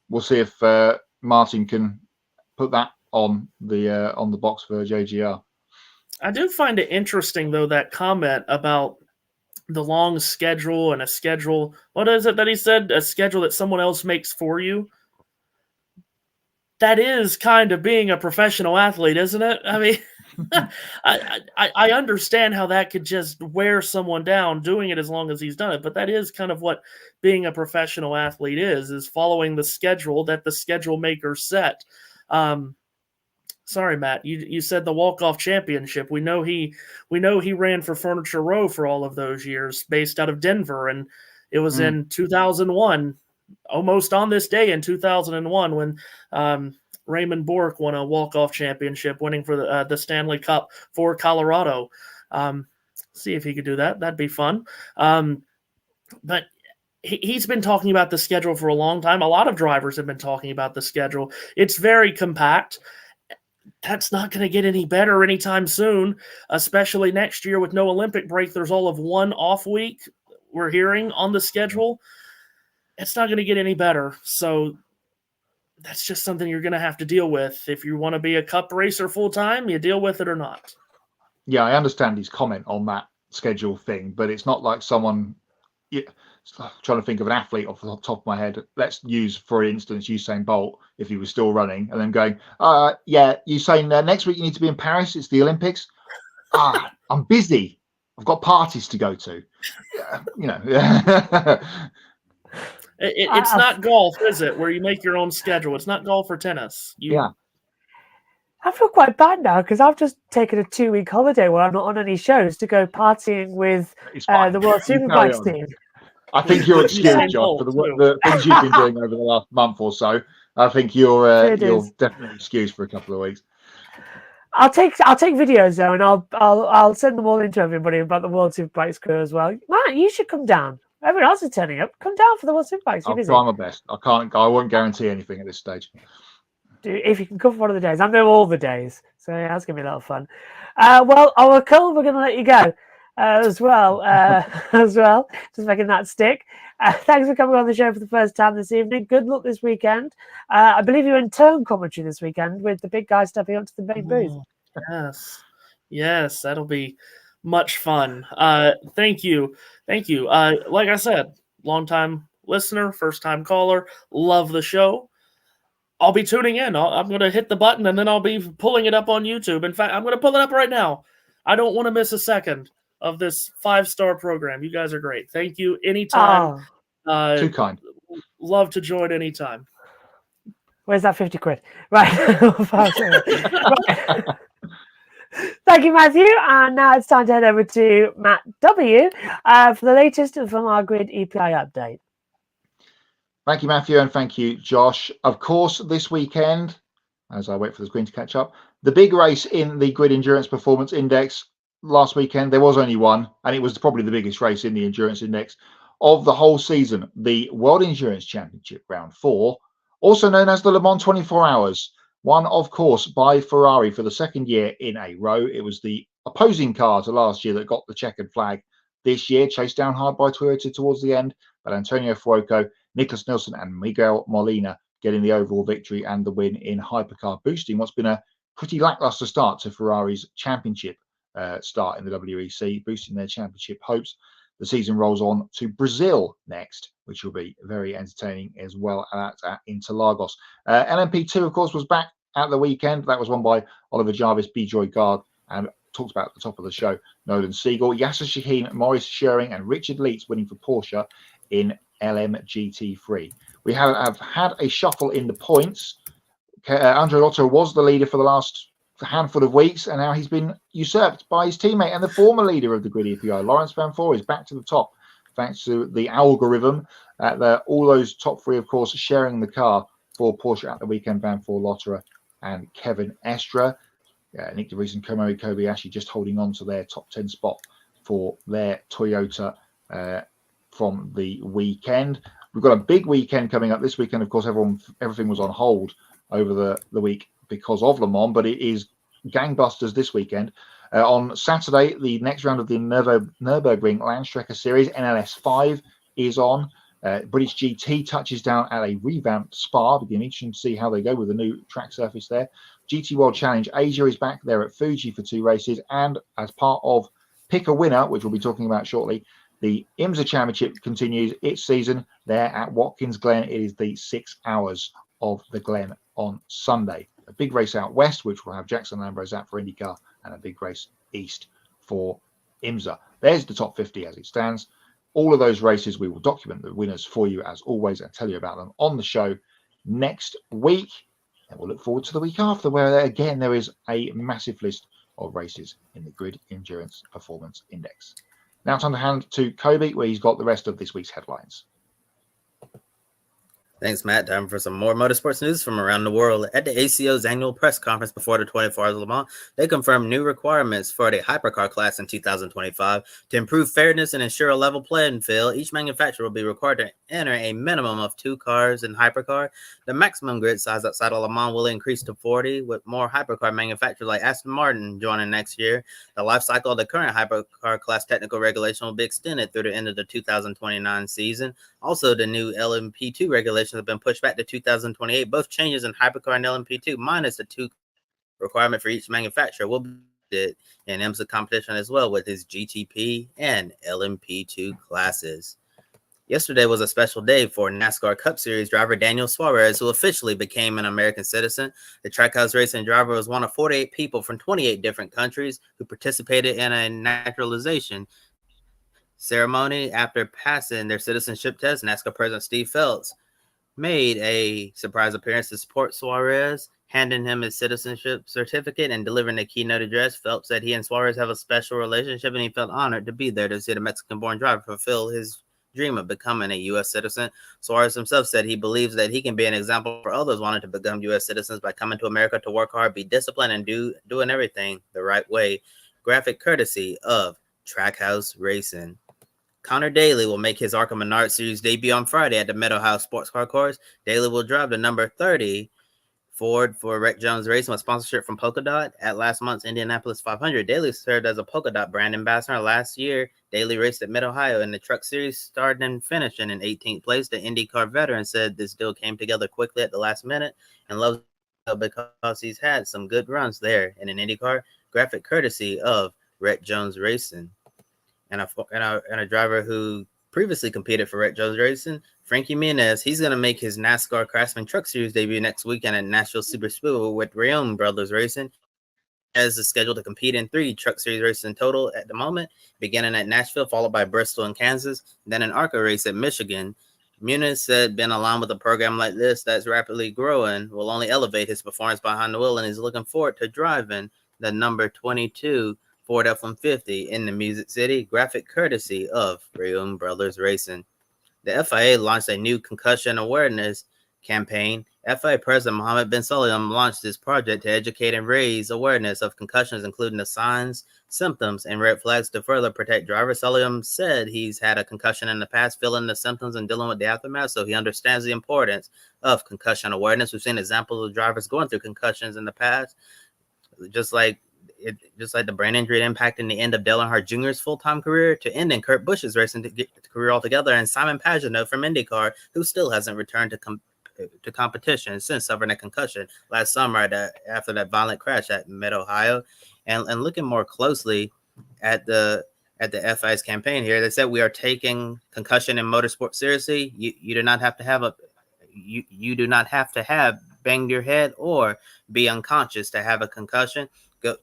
We'll see if Martin can put that on the box for JGR. I do find it interesting, though, that comment about the long schedule and a schedule. What is it that he said? A schedule that someone else makes for you. That is kind of being a professional athlete, isn't it? I mean, I understand how that could just wear someone down doing it as long as he's done it, but that is kind of what being a professional athlete is following the schedule that the schedule maker set. Sorry, Matt, you said the walk-off championship. We know he ran for Furniture Row for all of those years, based out of Denver, and it was in 2001, almost on this day in 2001, when Raymond Bork won a walk-off championship, winning for the Stanley Cup for Colorado. See if he could do that. That'd be fun. But he's been talking about the schedule for a long time. A lot of drivers have been talking about the schedule. It's very compact. That's not going to get any better anytime soon, especially next year with no Olympic break. There's all of one off week we're hearing on the schedule. It's not going to get any better. So that's just something you're going to have to deal with. If you want to be a cup racer full time, you deal with it or not. Yeah, I understand his comment on that schedule thing, but it's not like someone trying to think of an athlete off the top of my head. Let's use, for instance, Usain Bolt, if he was still running, and then going, yeah, Usain, next week you need to be in Paris. It's the Olympics. I'm busy. I've got parties to go to. It's not golf, is it? Where you make your own schedule. It's not golf or tennis. Yeah. I feel quite bad now because I've just taken a 2-week holiday where I'm not on any shows to go partying with the World Superbikes team. I think you're excused, John, for the things you've been doing over the last month or so. I think you're definitely excused for a couple of weeks. I'll take videos though, and I'll send them all in to everybody about the World Superbikes crew as well. Man, you should come down. Everyone else is turning up. Come down for the World Superbikes. I'll try my best. I won't guarantee anything at this stage. If you can cover one of the days, I know all the days, so yeah, that's gonna be a lot of fun. Well, Cole, we're gonna let you go as well. Just making that stick. Thanks for coming on the show for the first time this evening. Good luck this weekend. I believe you're in turn commentary this weekend with the big guy stepping up to the main booth. Yes, that'll be much fun. Thank you. Like I said, long-time listener, first-time caller, love the show. I'll be tuning in. I'm going to hit the button, and then I'll be pulling it up on YouTube. In fact, I'm going to pull it up right now. I don't want to miss a second of this 5-star program. You guys are great. Thank you. Anytime. Too kind. Love to join anytime. Where's that 50 quid? Right. Right. Thank you, Matthew. And now it's time to head over to Matt W. For the latest from our Grid EPI update. Thank you, Matthew, and thank you, Josh. Of course, this weekend, as I wait for the screen to catch up, the big race in the Grid Endurance Performance Index last weekend, there was only one, and it was probably the biggest race in the Endurance Index of the whole season, the World Endurance Championship Round 4, also known as the Le Mans 24 Hours, won, of course, by Ferrari for the second year in a row. It was the opposing car to last year that got the checkered flag this year, chased down hard by Toyota towards the end, but Antonio Fuoco, Nicholas Nielsen and Miguel Molina getting the overall victory and the win in hypercar, boosting what's been a pretty lackluster start to Ferrari's championship start in the WEC, boosting their championship hopes. The season rolls on to Brazil next, which will be very entertaining as well at Interlagos. LMP2, of course, was back at the weekend. That was won by Oliver Jarvis, Bijoy Garg, and talked about at the top of the show, Nolan Siegel, Yasser Shaheen, Maurice Schering, and Richard Leeds winning for Porsche in LMGT3. We have had a shuffle in the points. Andre Lotto was the leader for the last handful of weeks, and now he's been usurped by his teammate and the former leader of the Grid EPI, Lawrence Van Voor, is back to the top thanks to the algorithm. All those top three, of course, sharing the car for Porsche at the weekend, Van Voor, Lotterer, and Kevin Estre. Nick De Vries and Komori Kobayashi just holding on to their top 10 spot for their Toyota from the weekend. We've got a big weekend coming up this weekend. Of course, everything was on hold over the week because of Le Mans, but it is gangbusters this weekend. On Saturday, the next round of the Nürburgring Landstrecke Series, NLS 5, is on. British GT touches down at a revamped Spa. It'll be interesting to see how they go with the new track surface there. GT World Challenge Asia is back there at Fuji for 2 races. And as part of Pick a Winner, which we'll be talking about shortly, the IMSA Championship continues its season there at Watkins Glen. It is the 6 hours of the Glen on Sunday. A big race out west, which will have Jackson Lambros out for IndyCar, and a big race east for IMSA. There's the top 50 as it stands. All of those races, we will document the winners for you as always and tell you about them on the show next week. And we'll look forward to the week after, where again there is a massive list of races in the Grid Endurance Performance Index. Now time to hand to Kobe, where he's got the rest of this week's headlines. Thanks, Matt. Time for some more motorsports news from around the world. At the ACO's annual press conference before the 24 Hours of Le Mans, they confirmed new requirements for the hypercar class in 2025. To improve fairness and ensure a level playing field, each manufacturer will be required to enter a minimum of 2 cars in hypercar. The maximum grid size outside of Le Mans will increase to 40, with more hypercar manufacturers like Aston Martin joining next year. The life cycle of the current hypercar class technical regulation will be extended through the end of the 2029 season. Also, the new LMP2 regulations have been pushed back to 2028. Both changes in hypercar and LMP2, minus the 2 requirement for each manufacturer, will be in IMSA competition as well with his GTP and LMP2 classes. Yesterday was a special day for NASCAR Cup Series driver Daniel Suarez, who officially became an American citizen. The Trackhouse Racing driver was one of 48 people from 28 different countries who participated in a naturalization ceremony. After passing their citizenship test, NASCAR President Steve Phelps made a surprise appearance to support Suarez, handing him his citizenship certificate and delivering a keynote address. Phelps said he and Suarez have a special relationship, and he felt honored to be there to see the Mexican-born driver fulfill his dream of becoming a U.S. citizen. Suarez himself said he believes that he can be an example for others wanting to become U.S. citizens by coming to America to work hard, be disciplined, and doing everything the right way. Graphic courtesy of Trackhouse Racing. Connor Daly will make his ARCA Menard Series debut on Friday at the Mid-Ohio Sports Car Course. Daly will drive the number 30 Ford for Rec Jones Racing with sponsorship from Polka Dot. At last month's Indianapolis 500, Daly served as a Polka Dot brand ambassador. Last year, Daly raced at Mid-Ohio in the Truck Series, starting and finishing in 18th place. The IndyCar veteran said this deal came together quickly at the last minute and loves it because he's had some good runs there in an IndyCar. Graphic courtesy of Rec Jones Racing. And a driver who previously competed for Rec Jones Racing, Frankie Muniz. He's going to make his NASCAR Craftsman Truck Series debut next weekend at Nashville Super Speedway with Rayom Brothers Racing. As is scheduled to compete in 3 Truck Series races in total at the moment, beginning at Nashville, followed by Bristol and Kansas, then an ARCA race at Michigan. Muniz said being aligned with a program like this that's rapidly growing will only elevate his performance behind the wheel, and he's looking forward to driving the number 22 Ford F-150 in the Music City. Graphic courtesy of Rayom Brothers Racing. The FIA launched a new concussion awareness campaign. FIA President Mohammed bin Sulayem launched this project to educate and raise awareness of concussions, including the signs, symptoms, and red flags to further protect drivers. Sulayem said he's had a concussion in the past, feeling the symptoms and dealing with the aftermath, so he understands the importance of concussion awareness. We've seen examples of drivers going through concussions in the past, just like the brain injury impacting the end of Dale Earnhardt Jr.'s full-time career to ending Kurt Busch's racing career altogether, and Simon Pagenaud from IndyCar, who still hasn't returned to competition since suffering a concussion last summer after that violent crash at Mid-Ohio. And looking more closely at the FIA's campaign here, they said we are taking concussion in motorsport seriously. You do not have to have you do not have to have banged your head or be unconscious to have a concussion.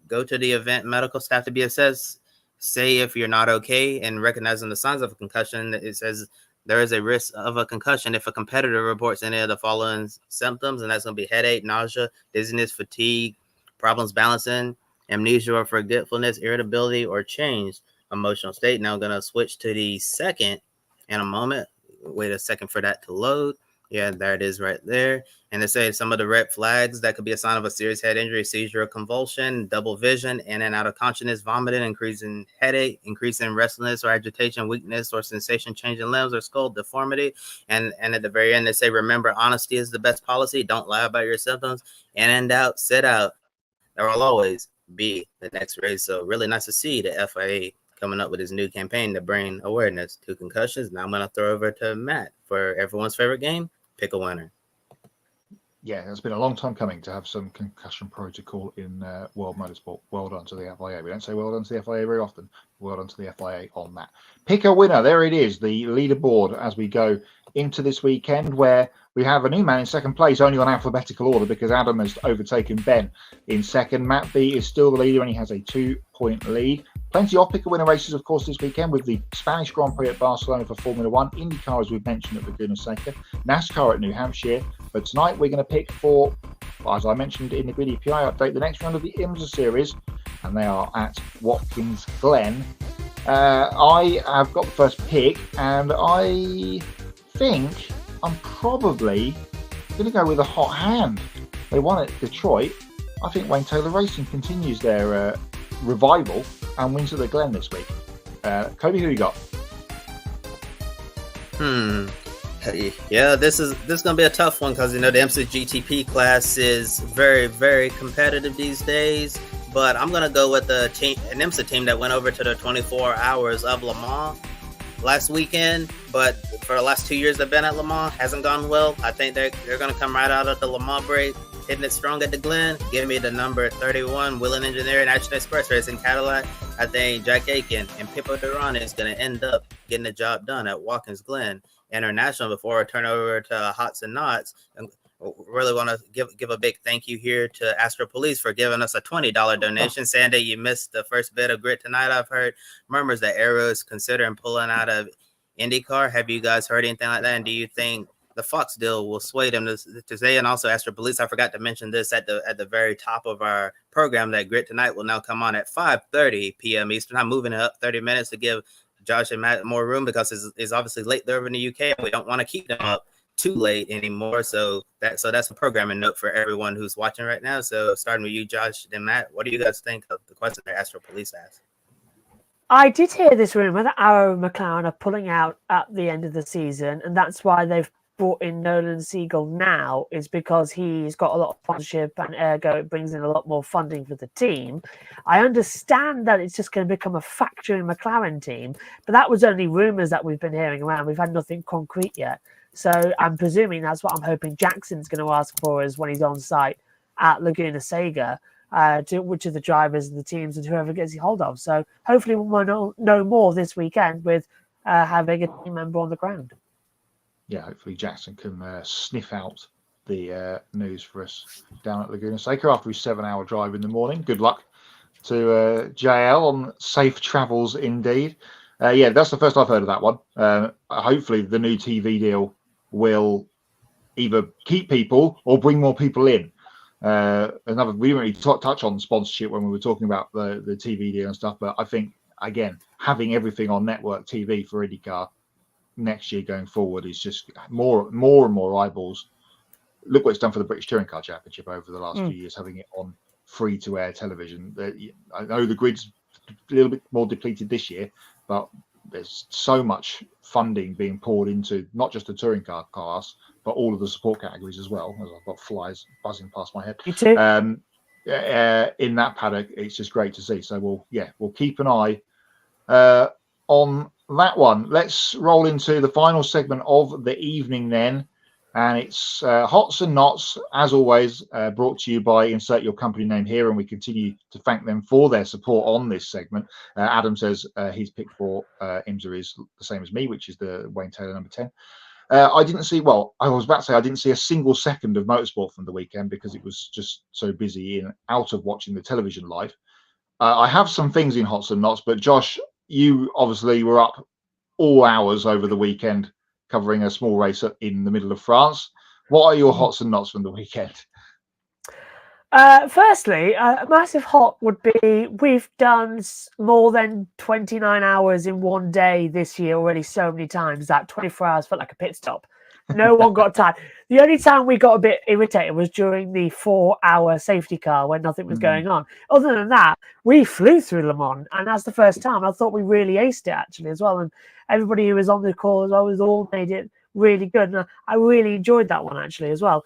Go to the event medical staff to be assessed. Say if you're not okay, and recognizing the signs of a concussion, it says there is a risk of a concussion if a competitor reports any of the following symptoms, and that's going to be headache, nausea, dizziness, fatigue, problems balancing, amnesia or forgetfulness, irritability, or changed emotional state. Now I'm going to switch to the second in a moment. Wait a second for that to load. Yeah, there it is right there. And they say some of the red flags that could be a sign of a serious head injury: seizure or convulsion, double vision, in and out of consciousness, vomiting, increase in headache, increase in restlessness or agitation, weakness or sensation change in limbs or skull deformity. And at the very end, they say, remember, honesty is the best policy. Don't lie about your symptoms. And in doubt, sit out. There will always be the next race. So really nice to see the FIA coming up with his new campaign to bring awareness to concussions. Now I'm going to throw over to Matt for everyone's favorite game. Pick a winner. Yeah, it's been a long time coming to have some concussion protocol in world motorsport. Well done to the FIA. We don't say well done to the FIA very often. Well done to the FIA on that. Pick a winner. There it is, the leaderboard as we go into this weekend, where we have a new man in second place, only on alphabetical order because Adam has overtaken Ben in second. Matt B is still the leader and he has a 2-point lead. Plenty of pick-a-winner races, of course, this weekend with the Spanish Grand Prix at Barcelona for Formula One, IndyCar, as we've mentioned, at Laguna Seca, NASCAR at New Hampshire. But tonight we're going to pick for, as I mentioned in the Grid EPI update, the next round of the IMSA Series, and they are at Watkins Glen. I have got the first pick, and I think I'm probably going to go with a hot hand. They won at Detroit. I think Wayne Taylor Racing continues their revival and wins at the Glen this week. Kobe, who you got? Yeah, this is gonna be a tough one because the IMSA GTP class is very, very competitive these days. But I'm gonna go with an IMSA team that went over to the 24 hours of Le Mans last weekend. But for the last 2 years they've been at Le Mans, hasn't gone well. I think they're gonna come right out of the Le Mans break, hitting it strong at the Glen. Give me the number 31, Whelen Engineering Action Express Racing Cadillac. I think Jack Aiken and Pippo Durrani is going to end up getting the job done at Watkins Glen International. Before I turn over to Hots and Knots, and really want to give a big thank you here to Astro Police for giving us a $20 donation. Saying that you missed the first bit of grid tonight. I've heard murmurs that Arrow is considering pulling out of IndyCar. Have you guys heard anything like that? And do you think the Fox deal will sway them to say? And also Astro Police, I forgot to mention this at the very top of our program, that Grid Tonight will now come on at 5:30 p.m. Eastern. I'm moving it up 30 minutes to give Josh and Matt more room because it's obviously late there over in the UK and we don't want to keep them up too late anymore. So that's a programming note for everyone who's watching right now. So starting with you, Josh and Matt, what do you guys think of the question that Astro Police asked? I did hear this rumor that Arrow and McLaren are pulling out at the end of the season, and that's why they've brought in Nolan Siegel now, is because he's got a lot of sponsorship and ergo it brings in a lot more funding for the team. I understand that it's just going to become a factory McLaren team, but that was only rumors that we've been hearing around. We've had nothing concrete yet. So I'm presuming that's what I'm hoping Jackson's going to ask for is when he's on site at Laguna Seca, to which of the drivers and the teams and whoever gets a hold of. So hopefully we'll know more this weekend with having a team member on the ground. Yeah, hopefully Jackson can sniff out the news for us down at Laguna Seca after his 7-hour drive in the morning. Good luck to JL on safe travels indeed. Yeah, that's the first I've heard of that one. Hopefully the new TV deal will either keep people or bring more people in. We didn't really touch on sponsorship when we were talking about the TV deal and stuff, but I think, again, having everything on network TV for IndyCar next year going forward is just more and more eyeballs. Look what it's done for the British Touring Car Championship over the last few years, having it on free-to-air television. I know the grid's a little bit more depleted this year, but there's so much funding being poured into not just the touring car class, but all of the support categories as well. As I've got flies buzzing past my head. You too. In that paddock, it's just great to see. So we'll keep an eye on that one. Let's roll into the final segment of the evening then. And it's Hots and Knots, as always, brought to you by Insert Your Company Name Here. And we continue to thank them for their support on this segment. Adam says his pick for IMSA is the same as me, which is the Wayne Taylor number 10. I was about to say I didn't see a single second of motorsport from the weekend because it was just so busy out of watching the television live. I have some things in Hots and Knots, but Josh, you obviously were up all hours over the weekend covering a small race in the middle of France. What are your Hots and Knots from the weekend? Firstly, a massive hot would be we've done more than 29 hours in one day this year already so many times that 24 hours felt like a pit stop. No one got tired. The only time we got a bit irritated was during the 4-hour safety car when nothing was going on. Other than that, we flew through Le Mans, and that's the first time. I thought we really aced it actually as well. And everybody who was on the call as well all made it really good. And I really enjoyed that one actually as well.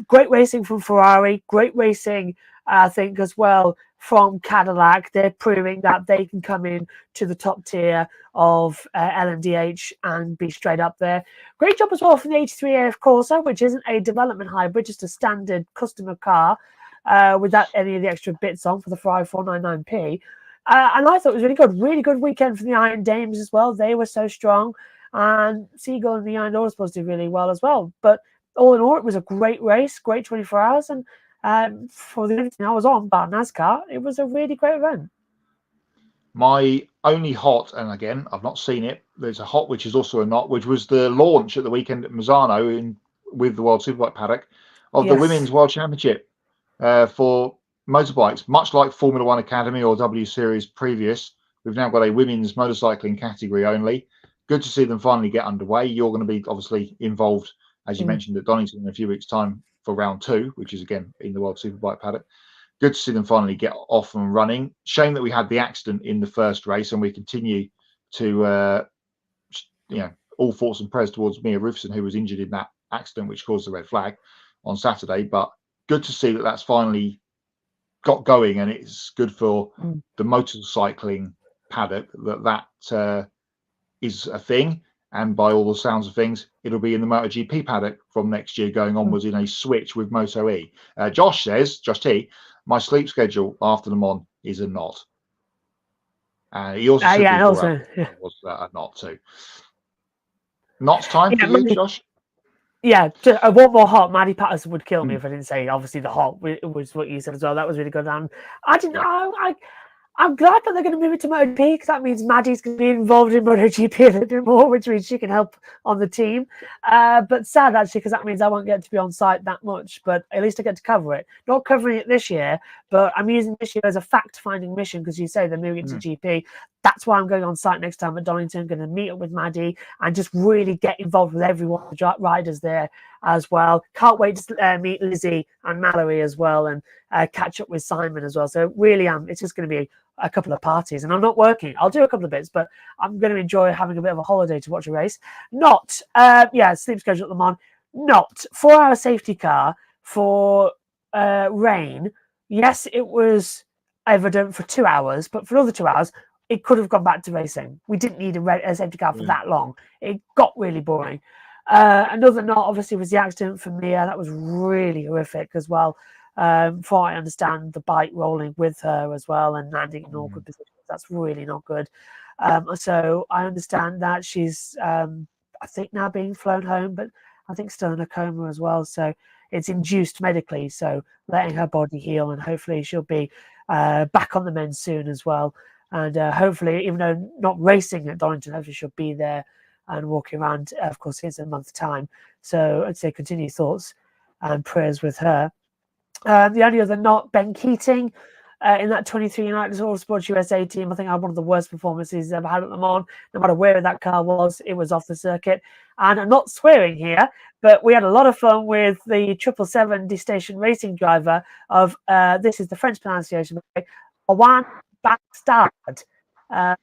Great racing from Ferrari. Great racing, I think, as well from Cadillac. They're proving that they can come in to the top tier of LMDH and be straight up there. Great job as well from the 83 AF Corsa, which isn't a development hybrid, just a standard customer car without any of the extra bits on for the Ferrari 499P. And I thought it was really good. Really good weekend from the Iron Dames as well. They were so strong. And Siegel and the Iron Autosports did really well as well. But all in all, it was a great race, great 24 hours. And for the only thing I was on about NASCAR, it was a really great event. My only hot, and again, I've not seen it, there's a hot which is also a not, which was the launch at the weekend at Misano with the World Superbike paddock of the Women's World Championship for motorbikes. Much like Formula One Academy or W Series previous, we've now got a women's motorcycling category only. Good to see them finally get underway. You're going to be obviously involved, as you mentioned, at Donington in a few weeks' time for round 2, which is again in the World Superbike paddock. Good to see them finally get off and running. Shame that we had the accident in the first race, and we continue to, all thoughts and prayers towards Mia Rufson, who was injured in that accident, which caused the red flag on Saturday. But good to see that that's finally got going, and it's good for the motorcycling paddock that is a thing. And by all the sounds of things, it'll be in the MotoGP paddock from next year going onwards in a switch with Moto E. Josh T, my sleep schedule after Le Mans is a not. He also said was a not too. Not's time for you, Josh? Yeah, just, one more hot. Maddie Patterson would kill me if I didn't say, obviously, the hot was what you said as well. That was really good. And I'm glad that they're going to move it to MotoGP because that means Maddie's going to be involved in MotoGP a little bit more, which means she can help on the team. But sad, actually, because that means I won't get to be on site that much, but at least I get to cover it. Not covering it this year, but I'm using this year as a fact-finding mission because you say they're moving it to GP. That's why I'm going on site next time at Donington, going to meet up with Maddie and just really get involved with everyone, the riders there as well. Can't wait to meet Lizzie and Mallory as well and catch up with Simon as well. So really, it's just going to be a couple of parties, and I'm not working. I'll do a couple of bits, but I'm going to enjoy having a bit of a holiday to watch a race. Not, sleep schedule at Le Mans. Not 4-hour safety car for rain. Yes, it was evident for 2 hours, but for another 2 hours, it could have gone back to racing. We didn't need a safety car for that long. It got really boring. Another not, obviously, was the accident for Mia. That was really horrific as well. For I understand the bike rolling with her as well and landing in awkward positions. That's really not good. So I understand that she's, I think, now being flown home, but I think still in a coma as well. So it's induced medically. So letting her body heal, and hopefully she'll be back on the mend soon as well. And hopefully, even though not racing at Donington, hopefully she'll be there and walking around. Of course, it's a month's time. So I'd say continue thoughts and prayers with her. The only other not, Ben Keating in that 23 United Autosports USA team. I think I had one of the worst performances I've ever had at Le Mans. No matter where that car was, it was off the circuit. And I'm not swearing here, but we had a lot of fun with the 777 D-Station racing driver of, this is the French pronunciation, Owan Bastard,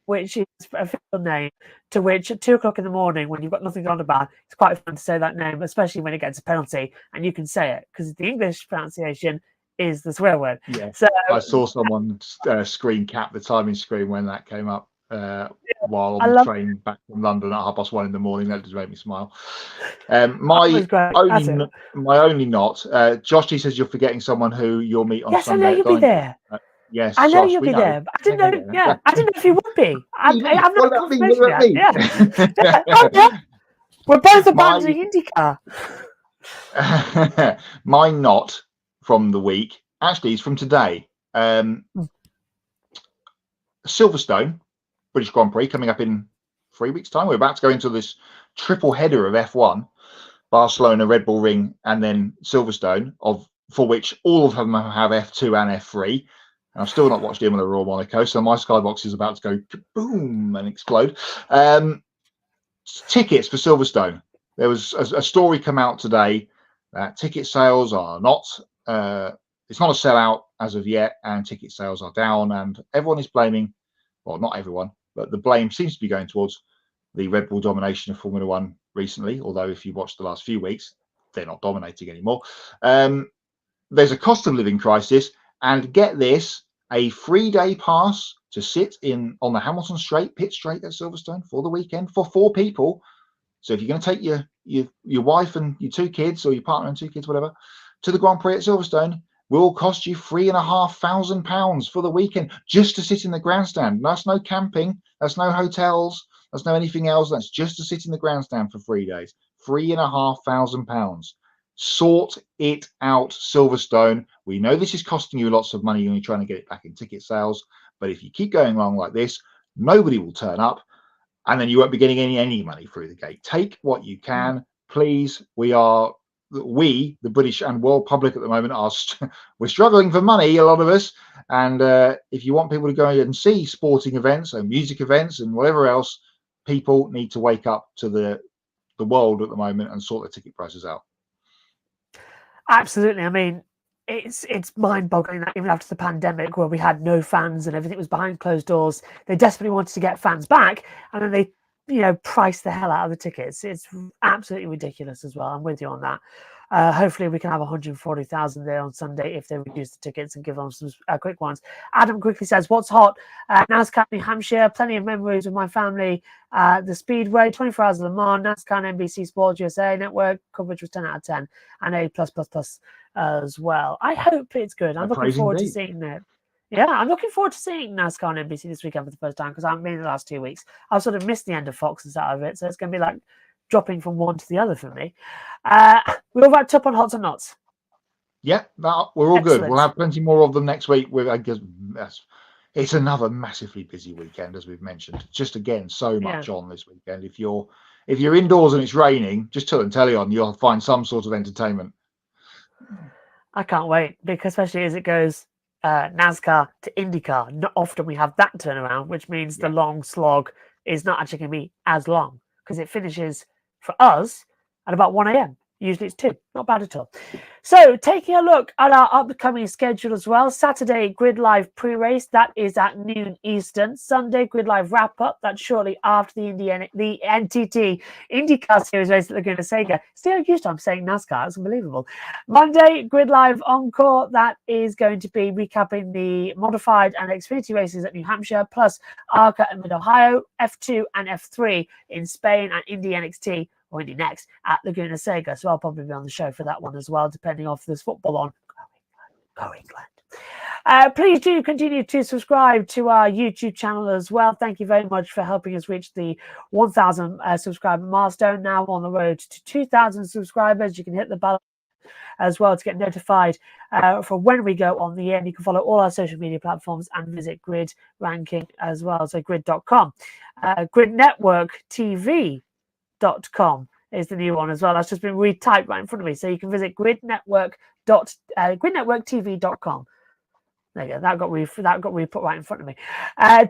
which is a official name, to which at 2 o'clock in the morning, when you've got nothing on about, it's quite fun to say that name, especially when it gets a penalty and you can say it, because the English pronunciation is the swear word. Yeah. So I saw someone screen cap the timing screen when that came up while on the train back from London at 1:30 in the morning. That just made me smile. My only not, Josh G says you're forgetting someone who you'll meet on Sunday. Yes, I know you'll be there. Yes, I know Josh, you'll be there. But I didn't know. Yeah, I didn't know if you would be. I'm not confirmation yet. Yeah. We're both abandoning IndyCar. My not from the week actually is from today. Silverstone, British Grand Prix, coming up in 3 weeks' time. We're about to go into this triple header of F1, Barcelona, Red Bull Ring, and then Silverstone, for which all of them have F2 and F3. And I've still not watched Imola or Monaco, so my skybox is about to go boom and explode. Tickets for Silverstone there was a story come out today that ticket sales are not, it's not a sellout as of yet, and ticket sales are down, and everyone is blaming, well, not everyone, but the blame seems to be going towards the Red Bull domination of Formula One recently, although if you watch the last few weeks, they're not dominating anymore. There's a cost of living crisis, and get this, a 3-day pass to sit on the Hamilton Straight, pit straight at Silverstone for the weekend for 4 people. So if you're going to take your wife and your 2 kids, or your partner and 2 kids, whatever, to the Grand Prix at Silverstone, will cost you £3,500 for the weekend just to sit in the grandstand. That's no camping, that's no hotels, that's no anything else. That's just to sit in the grandstand for 3 days. £3,500. Sort it out, Silverstone. We know this is costing you lots of money when you're trying to get it back in ticket sales, but if you keep going along like this, nobody will turn up, and then you won't be getting any money through the gate. Take what you can, please. We, the British and world public at the moment, we're struggling for money, a lot of us, and if you want people to go and see sporting events and music events and whatever else, people need to wake up to the world at the moment and sort their ticket prices out. Absolutely. I mean, it's mind-boggling that even after the pandemic, where we had no fans and everything was behind closed doors, they desperately wanted to get fans back, and then they priced the hell out of the tickets. It's absolutely ridiculous as well. I'm with you on that. Hopefully we can have 140,000 there on Sunday if they reduce the tickets and give them some quick ones. Adam quickly says, what's hot? NASCAR New Hampshire, plenty of memories with my family. The Speedway, 24 Hours of Le Mans, NASCAR and NBC Sports USA Network coverage was 10 out of 10, and A+++ as well. I hope it's good. I'm looking forward to seeing it. Yeah, I'm looking forward to seing NASCAR and NBC this weekend for the first time, because I haven't been in the last 2 weeks. I've sort of missed the end of Fox's out of it, so it's going to be like dropping from one to the other for me. We're all wrapped up on Hots and Knots. Yeah, we're all Excellent. Good. We'll have plenty more of them next week. I guess it's another massively busy weekend, as we've mentioned. Just again, so much on this weekend. If you're indoors and it's raining, just turn the telly on. You'll find some sort of entertainment. I can't wait, because especially as it goes NASCAR to IndyCar, not often we have that turnaround, which means the long slog is not actually going to be as long, because it finishes for us at about 1 a.m. Usually it's 2. Not bad at all. So taking a look at our upcoming schedule as well. Saturday, Grid Live pre-race. That is at noon Eastern. Sunday, Grid Live wrap-up. That's shortly after the NTT IndyCar Series race at Laguna Seca. Still used to I'm saying NASCAR. It's unbelievable. Monday, Grid Live Encore. That is going to be recapping the modified and Xfinity races at New Hampshire, plus ARCA and Mid-Ohio, F2 and F3 in Spain, and Indy NXT or Indy Next at Laguna Seca. So I'll probably be on the show for that one as well, depending on if there's football on. Go England. Please do continue to subscribe to our YouTube channel as well. Thank you very much for helping us reach the 1,000 subscriber milestone. Now on the road to 2,000 subscribers. You can hit the bell as well to get notified for when we go on the air. And you can follow all our social media platforms and visit Grid Ranking as well, so grid.com. Grid Network TV.com is the new one as well. That's just been retyped right in front of me. So you can visit gridnetworktv.com. There you go. That got re-put right in front of me.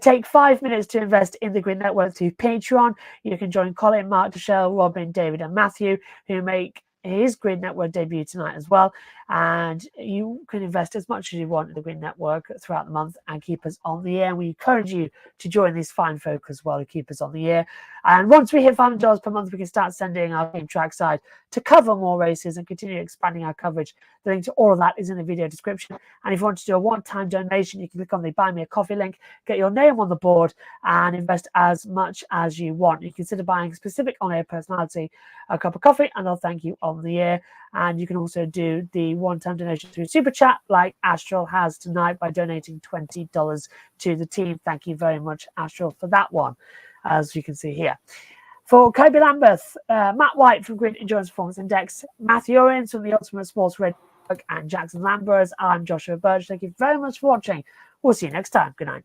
Take 5 minutes to invest in the Grid Network through Patreon. You can join Colin, Mark, Michelle, Robin, David, and Matthew, who make his Grid Network debut tonight as well. And you can invest as much as you want in the Grid Network throughout the month and keep us on the air. We encourage you to join these fine folk as well to keep us on the air. And once we hit $500 per month, we can start sending our team trackside to cover more races and continue expanding our coverage. The link to all of that is in the video description. And if you want to do a one-time donation, you can click on the Buy Me a Coffee link, get your name on the board, and invest as much as you want. You consider buying a specific on-air personality a cup of coffee, and they'll thank you on the air. And you can also do the one-time donation through Super Chat, like Astral has tonight, by donating $20 to the team. Thank you very much, Astral, for that one, as you can see here. For Kobe Lambeth, Matt White from Grid Endurance Performance Index, Matthew Owens from the Ultimate Sports Radio, and Jackson Lambers, I'm Joshua Birch. Thank you very much for watching. We'll see you next time. Good night.